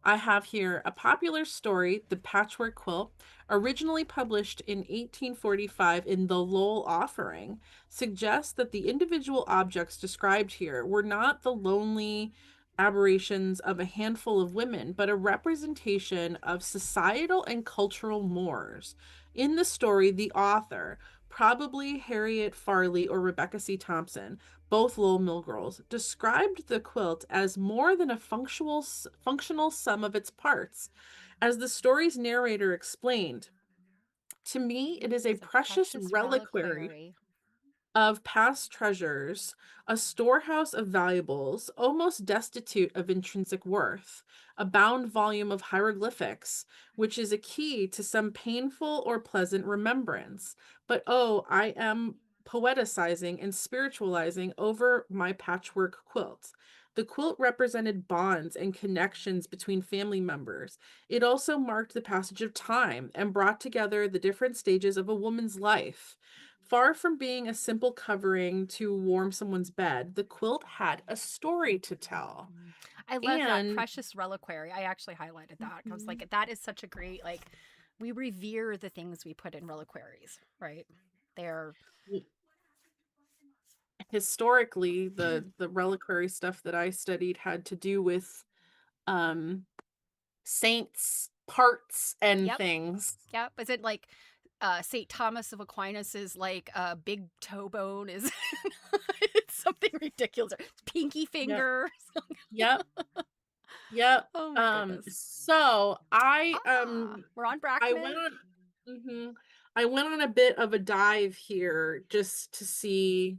I have here a popular story, The Patchwork Quilt, originally published in 1845 in the Lowell Offering, suggests that the individual objects described here were not the lonely aberrations of a handful of women, but a representation of societal and cultural mores. In the story, the author, probably Harriet Farley or Rebecca C. Thompson, both Lowell Mill girls, described the quilt as more than a functional sum of its parts. As the story's narrator explained, to me, it is a It's a precious precious reliquary reliquary. of past treasures, a storehouse of valuables, almost destitute of intrinsic worth, a bound volume of hieroglyphics, which is a key to some painful or pleasant remembrance. But oh, I am poeticizing and spiritualizing over my patchwork quilt. The quilt represented bonds and connections between family members. It also marked the passage of time and brought together the different stages of a woman's life. Far from being a simple covering to warm someone's bed, the quilt had a story to tell. I love that And precious reliquary. I actually highlighted that. I was Mhm. like, that is such a great, like, we revere the things we put in reliquaries, right? They're historically, the reliquary stuff that I studied had to do with um saints parts and Yep, things. yep. Is it like St. Thomas of Aquinas's like big toe bone is it's something ridiculous. Pinky Yep. finger. Yep. Yep. Oh my goodness. So We're on I went Brackman. on mhm. I went on a bit of a dive here just to see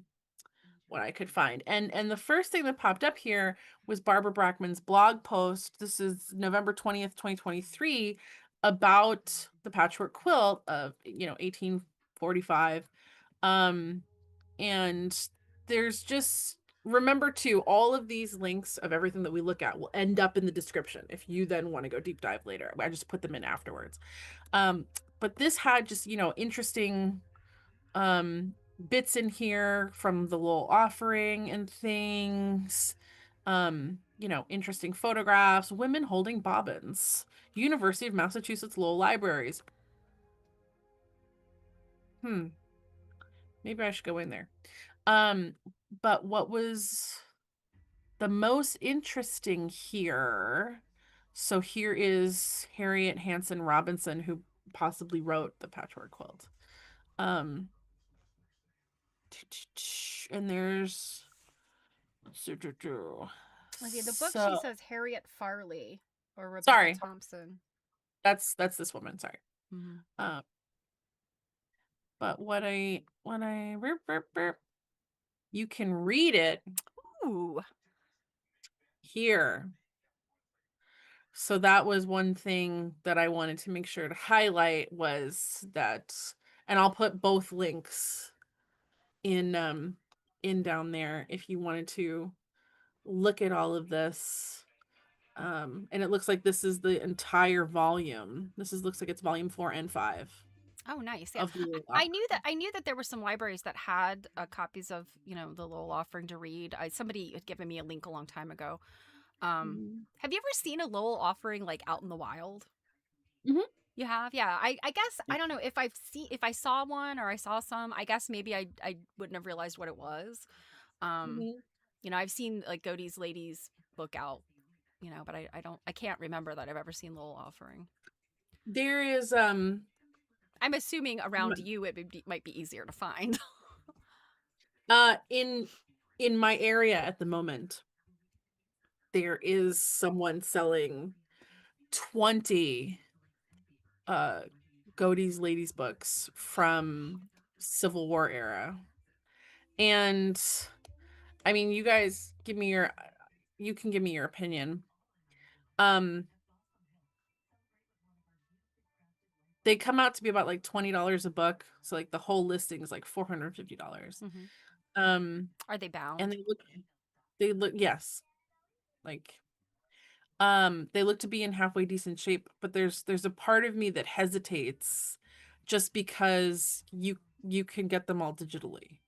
what I could find. And the first thing that popped up here was Barbara Brackman's blog post. This is November 20th, 2023, about the patchwork quilt of, 1845. Um and there's just remember too, all of these links of everything that we look at will end up in the description if you then want to go deep dive later. I just put them in afterwards. Um but this had just, interesting um bits in here from the Lowell offering and things. Interesting photographs, women holding bobbins. University of Massachusetts Lowell Libraries. Hmm, maybe I should go in there. Um, but what was the most interesting here? So here is Harriet Hanson Robinson, who possibly wrote the patchwork quilt. Um, and there's Okay, the book she so says Harriet Farley or Rebecca sorry, Thompson. that's this woman. Sorry. Hmm. Um, but what I you can read it Ooh. here. So that was one thing that I wanted to make sure to highlight was that, and I'll put both links in in down there if you wanted to look at all of this. And it looks like this is the entire volume. Looks like it's volume 4 and 5 Oh, nice. Yeah, of the Little I knew that. Offering. I knew that there were some libraries that had copies of the Lowell Offering to read. Somebody had given me a link a long time ago. Mhm. Have you ever seen a Lowell Offering like out in the wild? Mhm. You have, yeah. I guess Yeah. I don't know if I saw one or I saw some. I guess maybe I wouldn't have realized what it was. Um, Mhm. I've seen like Godey's Ladies book out, but I can't remember that I've ever seen Lowell Offering. There is I'm assuming around m- you might be easier to find. in my area at the moment there is someone selling 20 uh Godey's Ladies books from Civil War era. And I mean, you can give me your opinion. Um they come out to be about like $20 a book. So like the whole listing is like $450. Hmm. Um, Are they and bound? they look, yes, like, they look to be in halfway decent shape, but there's a part of me that hesitates just because you can get them all digitally.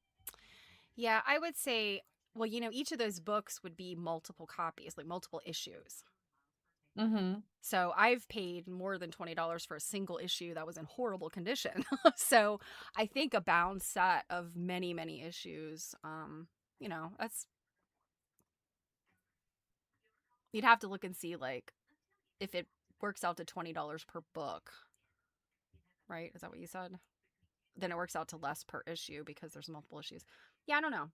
Yeah, I would say, well, each of those books would be multiple copies, like multiple issues. Mhm. So I've paid more than $20 for a single issue that was in horrible condition. So I think a bound set of many, many issues, that's you'd have to look and see like if it works out to $20 per book, right? Is that what you said? Then it works out to less per issue because there's multiple issues. Yeah, I don't know.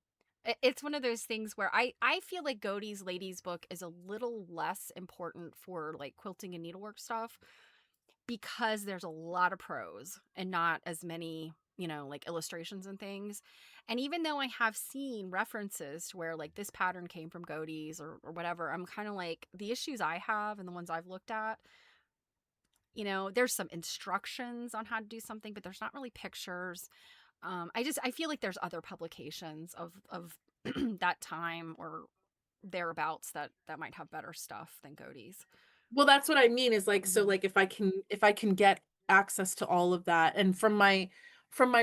It's one of those things where I feel like Godey's Ladies book is a little less important for like quilting and needlework stuff because there's a lot of prose and not as many, like illustrations and things. And even though I have seen references to where like this pattern came from Godey's or whatever, I'm kind of like the issues I have and the ones I've looked at, there's some instructions on how to do something, but there's not really pictures. I feel like there's other publications of that time or thereabouts that might have better stuff than Godey's. Well, that's what I mean is like, so Hmm. like if I can get access to all of that, and from my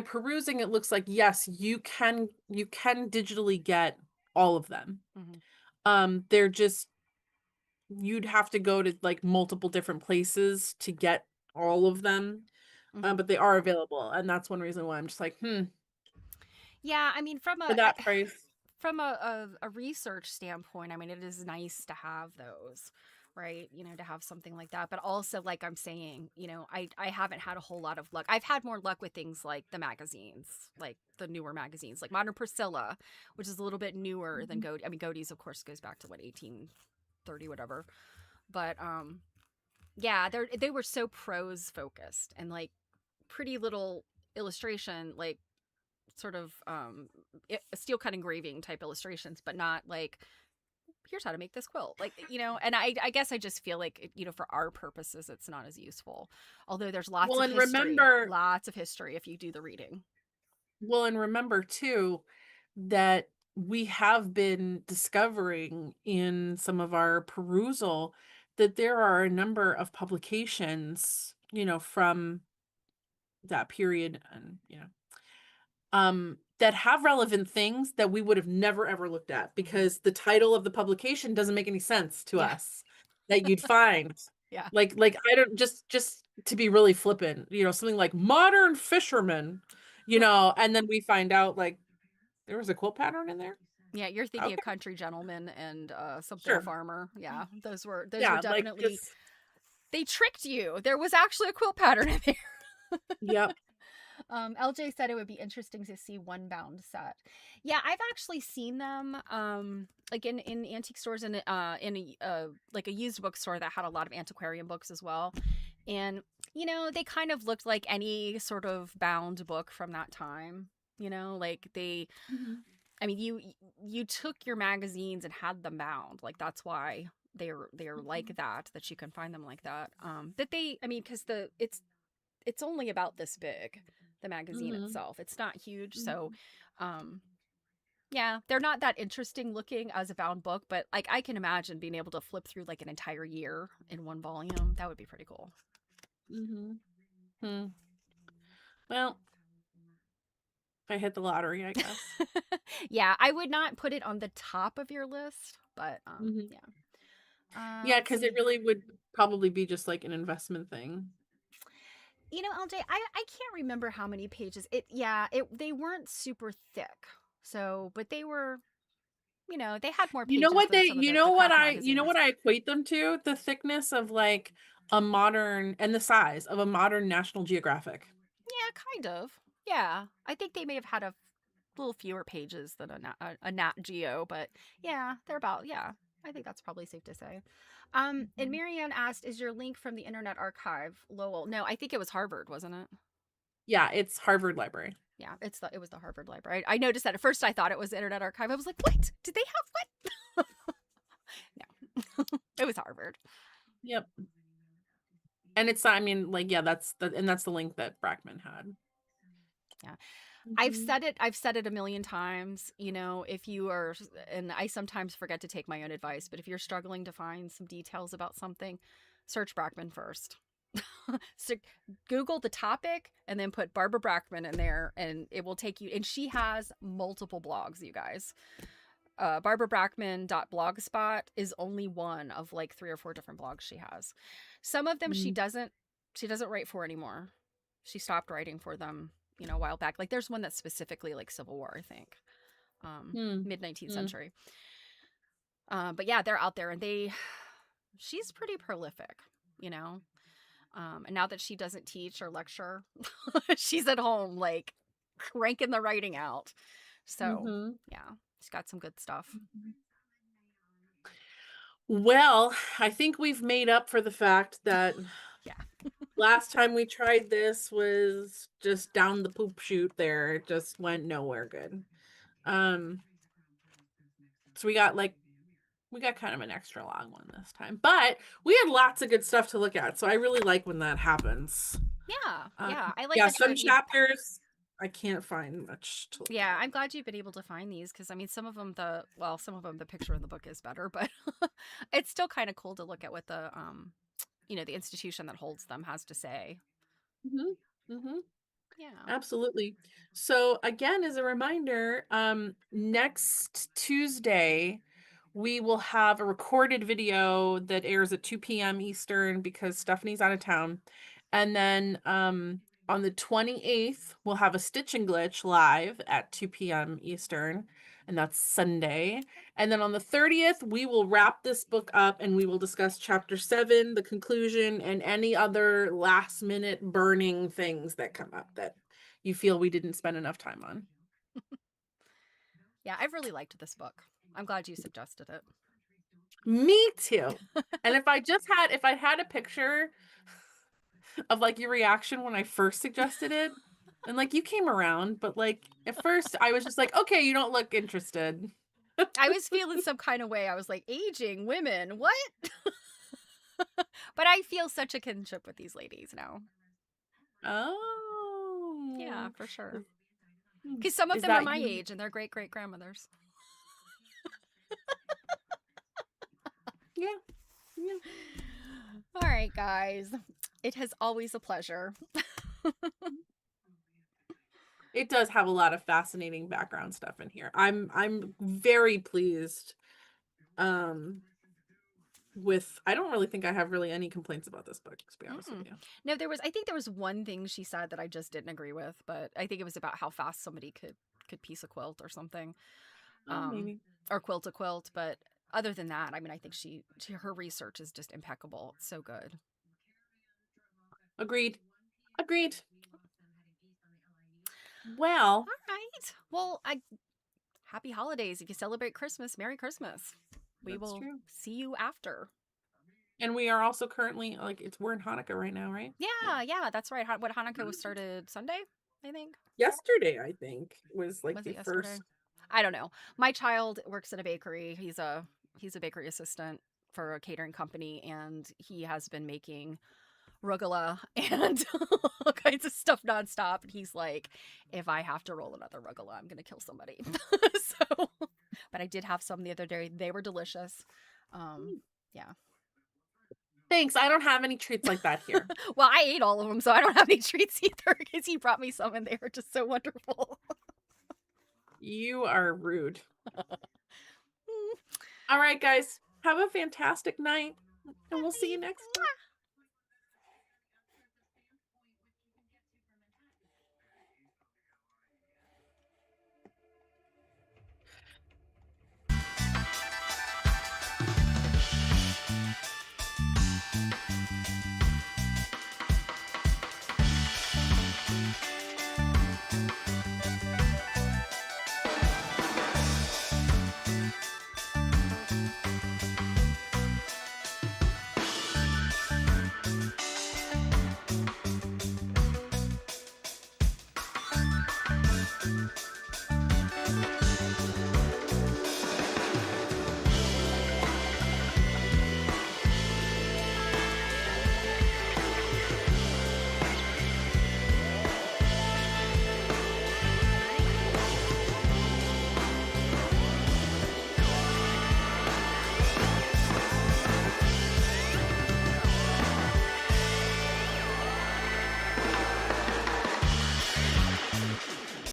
perusing, it looks like yes, you can digitally get all of them. Hmm. They're just you'd have to go to like multiple different places to get all of them. Hmm. But they are available, and that's one reason why I'm just like, Yeah, I mean, for that price. from a research standpoint, I mean, it is nice to have those, right? To have something like that. But also, like I'm saying, I haven't had a whole lot of luck. I've had more luck with things like the magazines, like the newer magazines, like Modern Priscilla, which is a little bit newer than Mhm. Godey. I mean, Godey's, of course, goes back to what 1830, whatever. But yeah, they were so prose focused and like pretty little illustration, like sort of steel cut engraving type illustrations, but not like here's how to make this quilt, like and I guess I just feel like for our purposes it's not as useful, although there's Well, and remember, lots of history if you do the reading. too that we have been discovering in some of our perusal that there are a number of publications, from that period, and that have relevant things that we would have never ever looked at Hmm. because the title of the publication doesn't make any sense to Yeah. us that you'd find. Yeah. Like I don't, just to be really flippant, something like modern fisherman, and then we find out like there was a quilt pattern in there. Yeah, you're thinking of Okay, Country Gentleman and something sure. Farmer. Yeah, those were Yeah, like definitely, just they tricked you. There was actually a quilt pattern in there. yep. LJ said it would be interesting to see one bound set. Yeah, I've actually seen them like in antique stores and in like a used bookstore that had a lot of antiquarian books as well. And they kind of looked like any sort of bound book from that time. Like Mhm, I mean you took your magazines and had them bound. Like that's why they're like mhm, that you can find them like that. That they I mean cuz it's only about this big, the magazine mhm, itself. It's not huge, so mhm. um yeah, they're not that interesting looking as a bound book, but like I can imagine being able to flip through like an entire year in one volume. That would be pretty cool. Mhm. Hmm. Well, if I hit the lottery, I guess. Yeah, I would not put it on the top of your list, but Mhm. yeah. Yeah, Let's because it see. really would probably be just like an investment thing. LJ, I can't remember how many pages. It they weren't super thick. So, but they were, they had more You know pages what than they some of the craft you know magazines. what I equate them to? The thickness of like a modern, and the size of a modern National Geographic. Yeah, kind of. Yeah, I think they may have had a little fewer pages than a Nat Geo, but yeah, they're about, yeah. I think that's probably safe to say. And Mhm. Marianne asked, "Is your link from the Internet Archive Lowell?" No, I think it was Harvard, wasn't it? Yeah, it's Harvard Library. Yeah, it was the Harvard Library. I noticed that at first. I thought it was the Internet Archive. I was like, "What? Did they have what?" No, it was Harvard. Yep. And it's, I mean, like, yeah, that's the link that Brackman had. Yeah. Mhm. I've said it a million times, you know, if you are, and I sometimes forget to take my own advice, but if you're struggling to find some details about something, search Brackman first. So Google the topic and then put Barbara Brackman in there and it will take you, and she has multiple blogs, you guys. BarbaraBrackman.blogspot is only one of like 3 or 4 different blogs she has. Some of them Mm. she doesn't write for anymore. She stopped writing for them, you know, a while back. Like there's one that's specifically like Civil War, I think. Mm. Mid 19th Mm. century. But yeah, they're out there and she's pretty prolific, you know. And now that she doesn't teach or lecture, she's at home like cranking the writing out. So Mhm. yeah, she's got some good stuff. Mhm. Well, I think we've made up for the fact that Yeah. last time we tried this was just down the poop chute there. It just went nowhere good. Um, so we got kind of an extra long one this time. But we had lots of good stuff to look at. So I really like when that happens. Yeah, yeah. I like Yeah, that some you've chapters I can't find much to look yeah, at. I'm glad you've been able to find these because I mean some of them some of them the picture in the book is better, but it's still kind of cool to look at what the you know, the institution that holds them has to say. Mhm. Mhm. Yeah. Absolutely. So again, as a reminder, next Tuesday, we will have a recorded video that airs at 2 p.m. Eastern because Stephanie's out of town. And then on the 28th, we'll have a Stitch and Glitch live at 2 p.m. Eastern, and that's Sunday. And then on the 30th, we will wrap this book up and we will discuss chapter 7, the conclusion, and any other last minute burning things that come up that you feel we didn't spend enough time on. Yeah, I've really liked this book. I'm glad you suggested it. Me too. And if I had a picture of like your reaction when I first suggested it, and like you came around, but like at first I was just like, okay, you don't look interested. I was feeling some kind of way. I was like, aging women, what? But I feel such a kinship with these ladies now. Yeah, Oh. for sure. Is, Because some of is them are that my you? age and they're great great grandmothers. Yeah. Yeah. All right, guys. It has always a pleasure. It does have a lot of fascinating background stuff in here. I'm very pleased um with I don't really think I have really any complaints about this book, to be honest with Mm-mm. you. No, I think there was one thing she said that I just didn't agree with, but I think it was about how fast somebody could piece a quilt or something, Oh, um, maybe. or quilt a quilt. But other than that, I mean, I think her research is just impeccable. It's so good. Agreed. Agreed. Well, All right. Well, I happy holidays. If you celebrate Christmas, Merry Christmas. We that's will true. see you after. And we are also currently like we're in Hanukkah right now, right? Yeah. Yeah, yeah, that's right. What Hanukkah was started Sunday, I think. Yesterday, I think, was like Was it the yesterday? first. I don't know. My child works in a bakery. He's a bakery assistant for a catering company, and he has been making rugula and all kinds of stuff nonstop. And he's like, if I have to roll another rugula, I'm gonna kill somebody. So, but I did have some the other day. They were delicious. Um, yeah. Thanks. I don't have any treats like that here. Well, I ate all of them, so I don't have any treats either because he brought me some, and they were just so wonderful. You are rude. All right, guys. Have a fantastic night, and we'll see you next time.